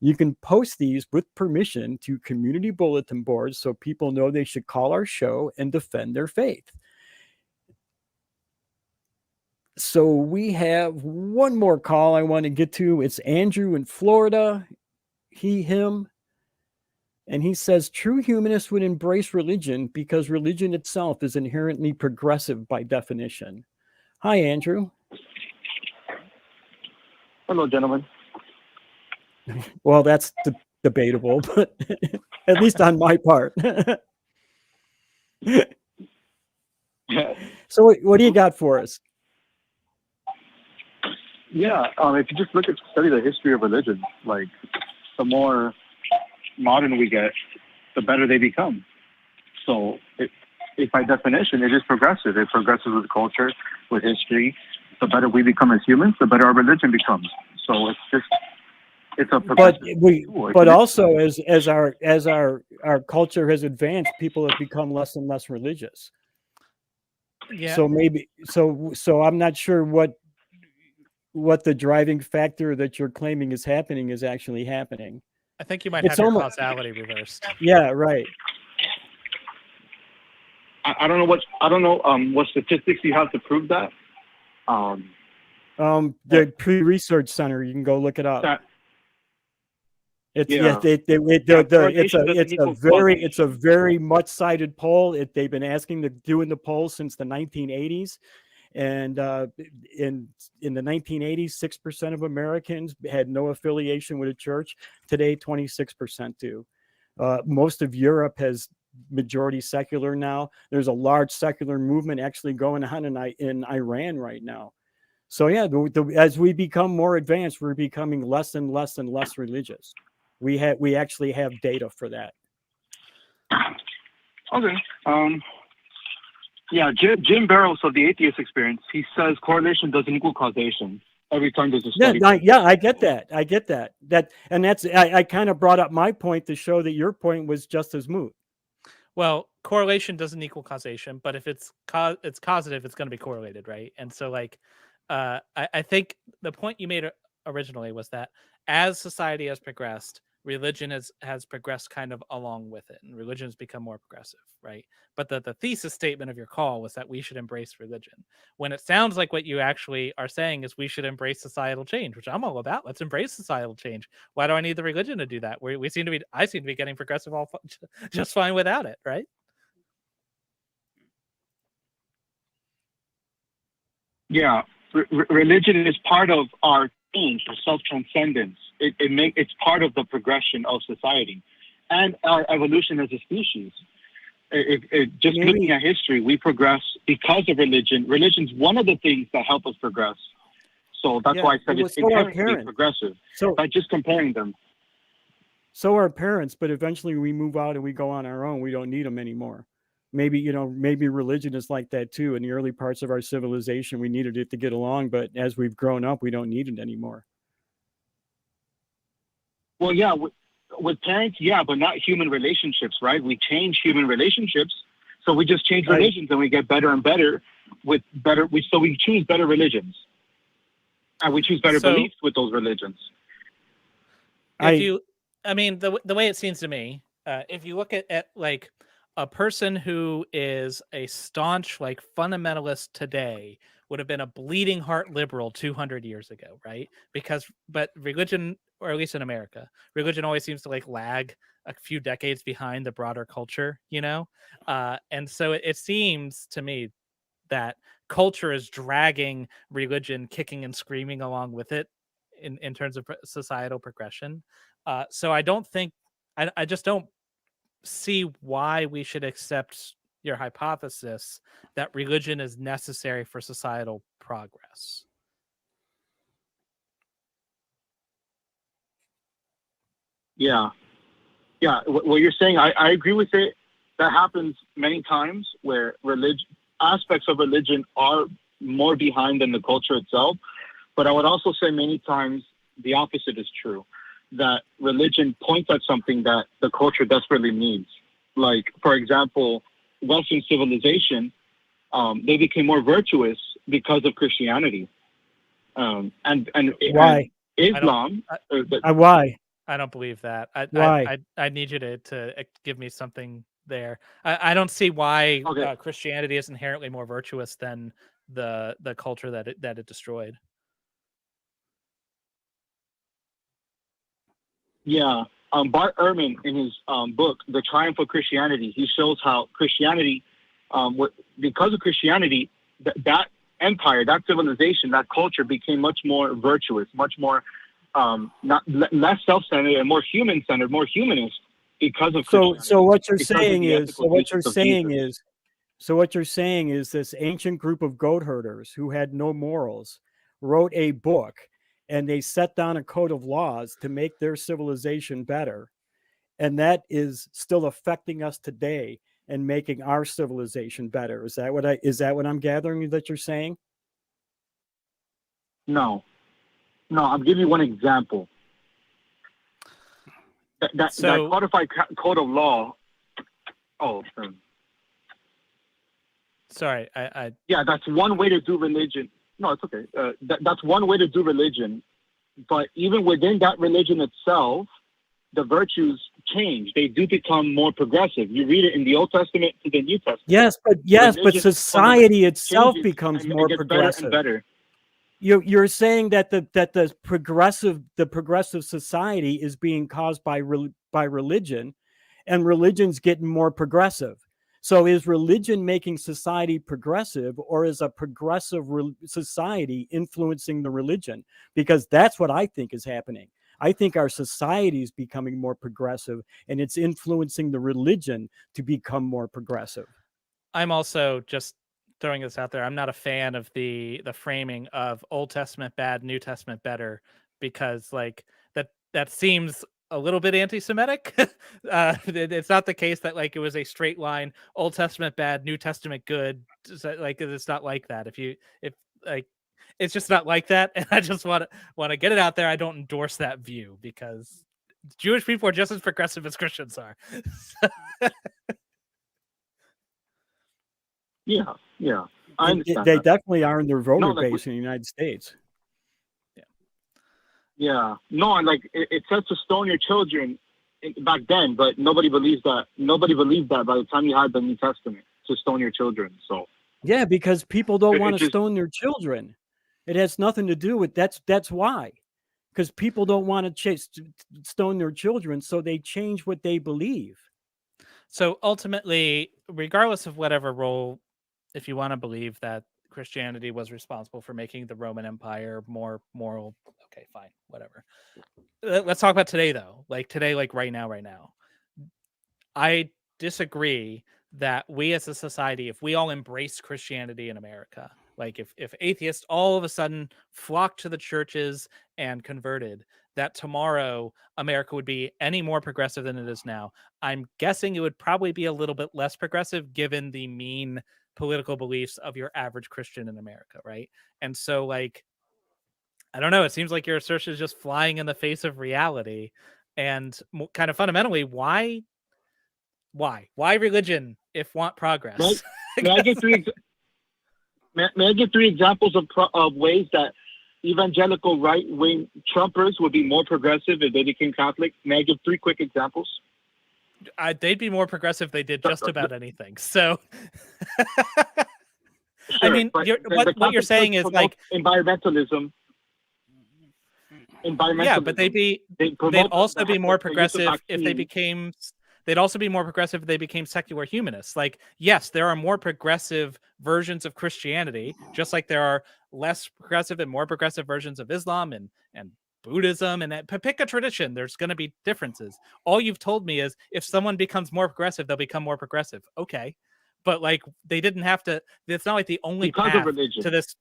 You can post these with permission to community bulletin boards so people know they should call our show and defend their faith. So we have one more call I want to get to. It's Andrew in Florida. Him. And he says, true humanists would embrace religion because religion itself is inherently progressive by definition. Hi, Andrew. Hello, gentlemen. Well, that's debatable, but at least on my part. So what do you got for us? Yeah, if you just study the history of religion, like the more modern we get, the better they become. So if by definition it is progressive, it progresses with culture, with history. The better we become as humans, the better our religion becomes. So it's a progressive. But also as our culture has advanced, people have become less and less religious. Yeah. So maybe so I'm not sure what the driving factor that you're claiming is happening is actually happening. I think you might have your causality reversed. Yeah, right. I don't know what statistics you have to prove that. The Pew Research Center, you can go look it up. It's a very much cited poll. They've been doing the poll since the 1980s. And in the 1980s, 6% of Americans had no affiliation with a church. Today, 26% do. Most of Europe has majority secular now. There's a large secular movement actually going on in Iran right now. So yeah, as we become more advanced, we're becoming less and less and less religious. We actually have data for that. Okay. Yeah, Jim Barrows of the Atheist Experience, he says correlation doesn't equal causation every time there's a study. I get that. I kind of brought up my point to show that your point was just as moot. Well, correlation doesn't equal causation, but if it's causative, it's going to be correlated, right? And so, like, I think the point you made originally was that as society has progressed, religion has progressed kind of along with it, and religion has become more progressive, right? But the thesis statement of your call was that we should embrace religion, when it sounds like what you actually are saying is we should embrace societal change, which I'm all about. Let's embrace societal change. Why do I need the religion to do that? I seem to be getting progressive just fine without it, right? Yeah, religion is part of our change, our self-transcendence. It's part of the progression of society and our evolution as a species. Looking at history, we progress because of religion. Religion's one of the things that help us progress. So that's why I said it's inherently progressive. So by just comparing them. So our parents, but eventually we move out and we go on our own. We don't need them anymore. Maybe religion is like that too. In the early parts of our civilization, we needed it to get along, but as we've grown up, we don't need it anymore. Well, yeah, with parents, yeah, but not human relationships, right? We change human relationships, so we just change religions, and we get better and better with better. So we choose better religions, and we choose better beliefs with those religions. The way it seems to me, if you look at like a person who is a staunch like fundamentalist today would have been a bleeding heart liberal 200 years ago, right? But religion, or at least in America, religion always seems to like lag a few decades behind the broader culture, you know? And so it seems to me that culture is dragging religion kicking and screaming along with it in terms of societal progression. So I don't think, I just don't see why we should accept your hypothesis that religion is necessary for societal progress. Yeah. What you're saying, I agree with it. That happens many times where aspects of religion are more behind than the culture itself. But I would also say many times the opposite is true, that religion points at something that the culture desperately needs. Like, for example, Western civilization, they became more virtuous because of Christianity. And why? And Islam. Why? I don't believe that. Why? I need you to give me something there. I don't see why Christianity is inherently more virtuous than the culture that it destroyed. Yeah. Bart Ehrman, in his book, The Triumph of Christianity, he shows how Christianity, because of Christianity, that empire, that civilization, that culture became much more virtuous, much more less self-centered and more human-centered, more humanist because of Christianity. So what you're saying is this ancient group of goat herders who had no morals wrote a book, and they set down a code of laws to make their civilization better. And that is still affecting us today and making our civilization better. Is that what I'm gathering that you're saying? No, I'll give you one example. That codified code of law. Sorry, Yeah, that's one way to do religion. No, it's okay. That's one way to do religion. But even within that religion itself, the virtues change. They do become more progressive. You read it in the Old Testament to the New Testament. Yes, but society itself becomes more progressive. Better and better. You're saying that the progressive society is being caused by religion, and religion's getting more progressive. So is religion making society progressive, or is a progressive society influencing the religion? Because that's what I think is happening. I think our society is becoming more progressive, and it's influencing the religion to become more progressive. I'm also just throwing this out there. I'm not a fan of the framing of Old Testament bad, New Testament better, because like that seems a little bit anti-Semitic. It's not the case that like it was a straight line Old Testament bad, New Testament good. Like it's not like that. It's just not like that. And I just want to get it out there. I don't endorse that view because Jewish people are just as progressive as Christians are. Yeah. I understand they that. definitely are in their voter base in the United States. Yeah. No, and like it says to stone your children back then, but nobody believes that. Nobody believed that by the time you had the New Testament, to stone your children. So yeah, because people don't want to stone their children. It has nothing to do with that's why. Because people don't want to stone their children, so they change what they believe. So ultimately, regardless of whatever role, if you want to believe that Christianity was responsible for making the Roman Empire more moral, okay, fine, whatever. Let's talk about today, though. Like today, like right now. I disagree that we as a society, if we all embrace Christianity in America, like if atheists all of a sudden flocked to the churches and converted, that tomorrow America would be any more progressive than it is now. I'm guessing it would probably be a little bit less progressive given the mean political beliefs of your average Christian in America, right? And so, like, I don't know, it seems like your assertion is just flying in the face of reality. And kind of fundamentally, why religion if want progress? May I give three? May I give three examples of ways that evangelical right-wing Trumpers would be more progressive if they became Catholic? May I give three quick examples? They'd be more progressive if they did just about anything. So, Sure, I mean, the what you're Catholic saying Church is promotes like environmentalism. Yeah, but they'd also be more progressive if they became. They'd also be more progressive if they became secular humanists. Like, yes, there are more progressive versions of Christianity, just like there are less progressive and more progressive versions of Islam and Buddhism, and pick a tradition. There's going to be differences. All you've told me is if someone becomes more progressive, they'll become more progressive. Okay, but like they didn't have to. It's not like the only path to this.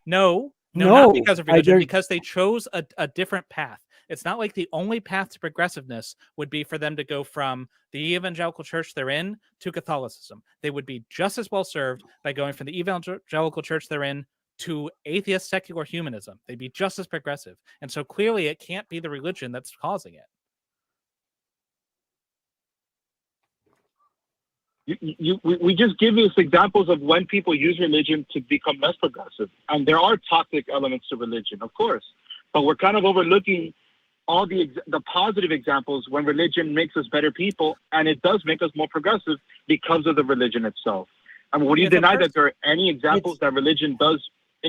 No, not because of religion, because they chose a different path. It's not like the only path to progressiveness would be for them to go from the evangelical church they're in to Catholicism. They would be just as well served by going from the evangelical church they're in to atheist secular humanism. They'd be just as progressive. And so clearly it can't be the religion that's causing it. We just give you examples of when people use religion to become less progressive. And there are toxic elements to religion, of course. But we're kind of overlooking all the positive examples when religion makes us better people, and it does make us more progressive because of the religion itself. I mean, would you deny that there are any examples that religion does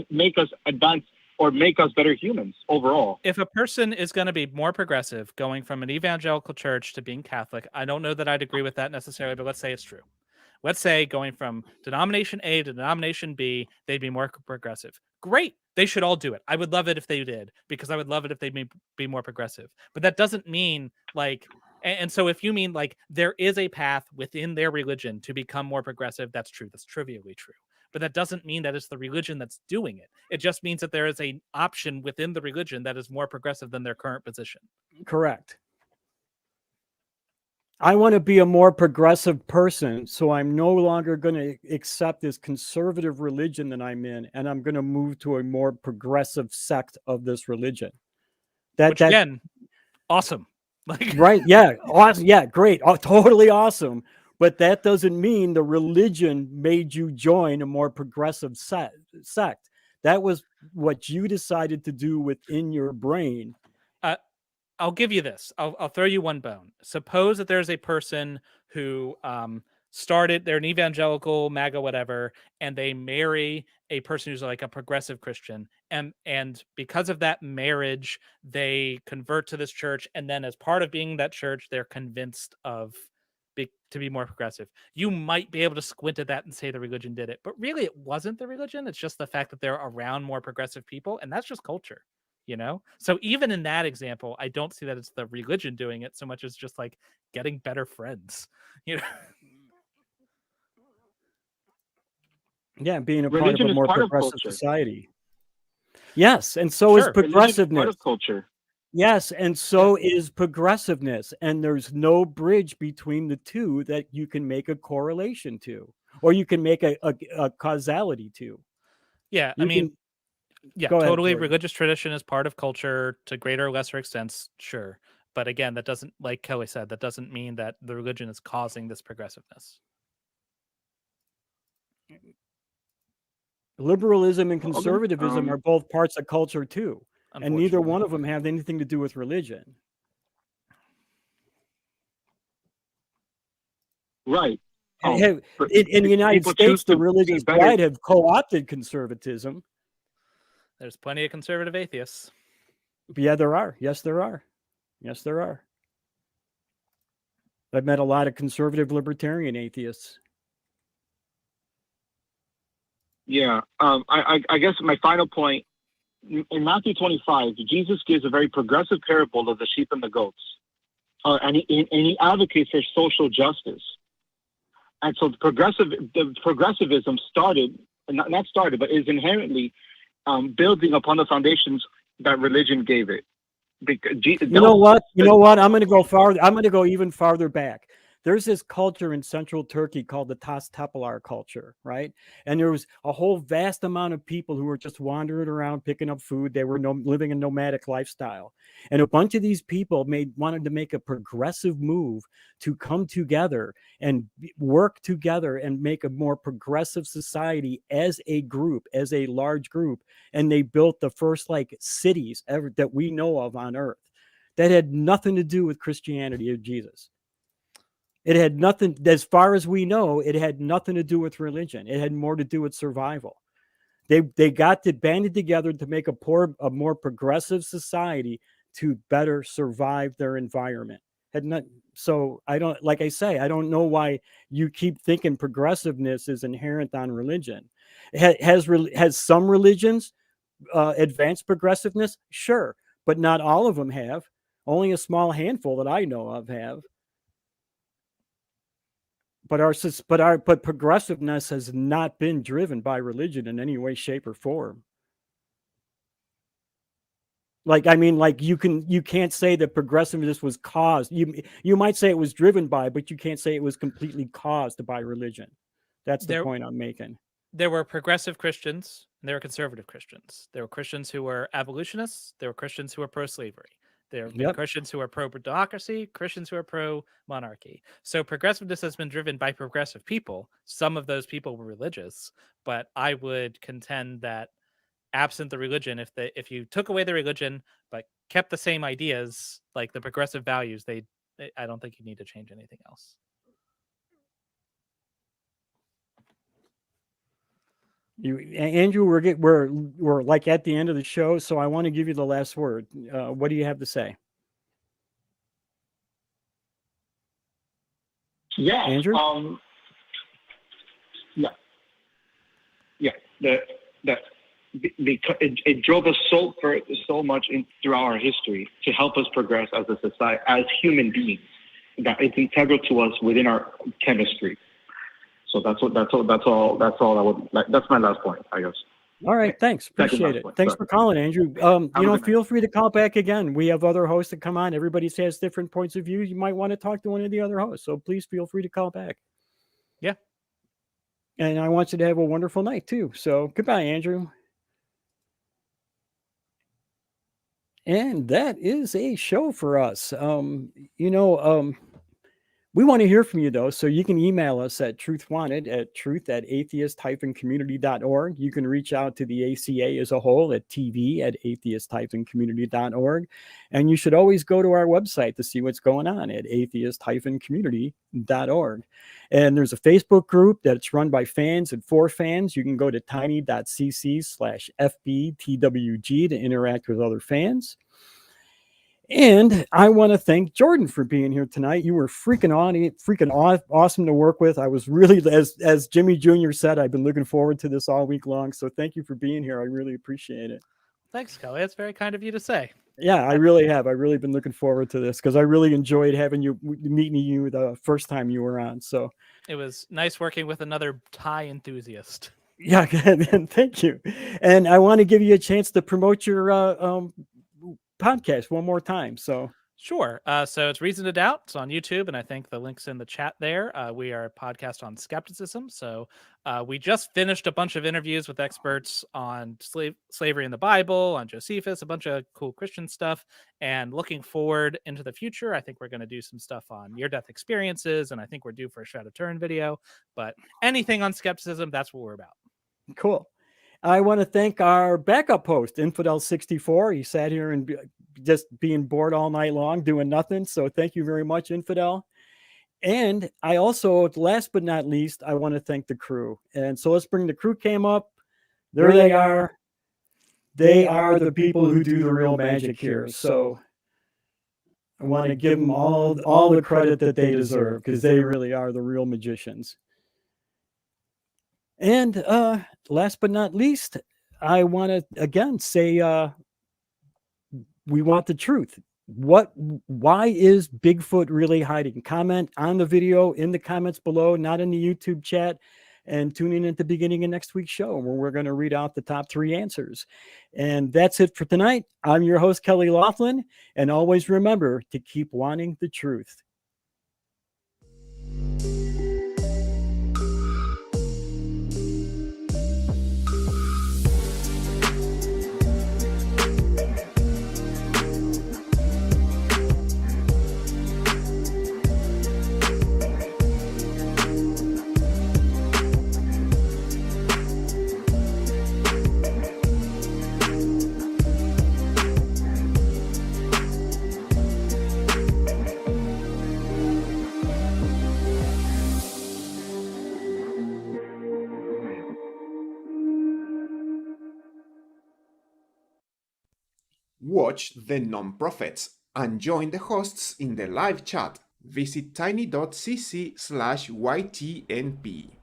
make us advance or make us better humans overall? If a person is going to be more progressive going from an evangelical church to being Catholic, I don't know that I'd agree with that necessarily, but let's say it's true. Let's say going from denomination A to denomination B, they'd be more progressive. Great. They should all do it. I would love it if they did, because I would love it if they'd be more progressive. But that doesn't mean like, and so if you mean like there is a path within their religion to become more progressive, that's true. That's trivially true. But that doesn't mean that it's the religion that's doing it. It just means that there is an option within the religion that is more progressive than their current position. Correct. I want to be a more progressive person, so I'm no longer going to accept this conservative religion that I'm in, and I'm going to move to a more progressive sect of this religion. Which again, awesome. Like, right? Yeah, awesome. Yeah, great. Oh, totally awesome. But that doesn't mean the religion made you join a more progressive sect. That was what you decided to do within your brain. I'll give you this. I'll throw you one bone. Suppose that there's a person who they're an evangelical, MAGA, whatever, and they marry a person who's like a progressive Christian. And because of that marriage, they convert to this church. And then as part of being that church, they're convinced to be more progressive. You might be able to squint at that and say the religion did it. But really, it wasn't the religion. It's just the fact that they're around more progressive people. And that's just culture. You know, so even in that example, I don't see that it's the religion doing it so much as just like getting better friends, you know. Yeah, being a part of a more progressive society. Yes, and so is progressiveness. Part of culture. Yes, and so is progressiveness, and there's no bridge between the two that you can make a correlation to, or you can make a causality to. Yeah, I mean. Yeah, totally. Religious tradition is part of culture to greater or lesser extents, sure. But again, that doesn't, like Kelley said, that doesn't mean that the religion is causing this progressiveness. Liberalism and conservatism are both parts of culture too, and neither one of them have anything to do with religion. Right. In the United States, the religious right have co-opted conservatism. There's plenty of conservative atheists. Yeah, there are. Yes, there are. Yes, there are. I've met a lot of conservative libertarian atheists. Yeah. I guess my final point, in Matthew 25, Jesus gives a very progressive parable of the sheep and the goats. And he advocates for social justice. And so the progressivism started, not started, but is inherently building upon the foundations that religion gave it. You know what? I'm going to go farther. I'm going to go even farther back. there's this culture in central Turkey called the Tas Tepeler culture, right? And there was a whole vast amount of people who were just wandering around picking up food. They were living a nomadic lifestyle. And a bunch of these people wanted to make a progressive move to come together and work together and make a more progressive society as a group, as a large group. And they built the first like cities ever that we know of on earth that had nothing to do with Christianity or Jesus. It had nothing, as far as we know, it had nothing to do with religion. It had more to do with survival. They banded together to make a more progressive society to better survive their environment. So I don't, like I say, I don't know why you keep thinking progressiveness is inherent on religion. Has some religions advanced progressiveness? Sure, but not all of them have. Only a small handful that I know of have. But progressiveness has not been driven by religion in any way, shape, or form. Like, I mean, like you can't say that progressiveness was caused. You might say it was driven by, but you can't say it was completely caused by religion. That's the point I'm making. There were progressive Christians and there were conservative Christians. There were Christians who were abolitionists. There were Christians who were pro-slavery. There have been Christians who are pro-democracy, Christians who are pro-monarchy. So progressiveness has been driven by progressive people. Some of those people were religious, but I would contend that absent the religion, if you took away the religion but kept the same ideas, like the progressive values, I don't think you need to change anything else. Andrew, we're like at the end of the show, so I want to give you the last word. What do you have to say? Yeah, Andrew. It drove us so much throughout our history to help us progress as a society, as human beings. That it's integral to us within our chemistry. So that's all I would like. That's my last point, I guess. All right. Thanks. Appreciate it. Thanks for calling, Andrew. Feel free to call back again. We have other hosts that come on. Everybody has different points of view. You might want to talk to one of the other hosts. So please feel free to call back. Yeah. And I want you to have a wonderful night too. So goodbye, Andrew. And that is a show for us. We want to hear from you, though, so you can email us at truthwanted@atheist-community.org. You can reach out to the ACA as a whole at tv@atheist-community.org. And you should always go to our website to see what's going on at atheist-community.org. And there's a Facebook group that's run by fans and for fans. You can go to tiny.cc/FBTWG to interact with other fans. And I want to thank Jordan for being here tonight. You were freaking awesome to work with. I was really, as Jimmy Jr. said, I've been looking forward to this all week long. So thank you for being here. I really appreciate it. Thanks, Kelley. That's very kind of you to say. Yeah, I really have. I've really been looking forward to this because I really enjoyed meeting you the first time you were on. So it was nice working with another Thai enthusiast. Yeah, thank you. And I want to give you a chance to promote your podcast one more time. So sure. So it's Reason to Doubt. It's on YouTube, and I think the link's in the chat there. We are a podcast on skepticism. So we just finished a bunch of interviews with experts on slavery in the Bible, on Josephus, a bunch of cool Christian stuff. And looking forward into the future, I think we're going to do some stuff on near-death experiences, and I think we're due for a Shadow Turn video. But anything on skepticism, that's what we're about. Cool. I want to thank our backup host, Infidel64. He sat here and just being bored all night long, doing nothing. So thank you very much, Infidel. And I also, last but not least, I want to thank the crew. And so let's bring the crew cam up. There they are. They are the people who do the real magic here. So I want to give them all the credit that they deserve because they really are the real magicians. And last but not least, I want to again say we want the truth. Why is Bigfoot really hiding? Comment on the video in the comments below, not in the YouTube chat, and tune in at the beginning of next week's show where we're going to read out the top 3 answers. And that's it for tonight. I'm your host, Kelley Laughlin, and always remember to keep wanting the truth. watch The Non-Prophets and join the hosts in the live chat. Visit tiny.cc/YTNP.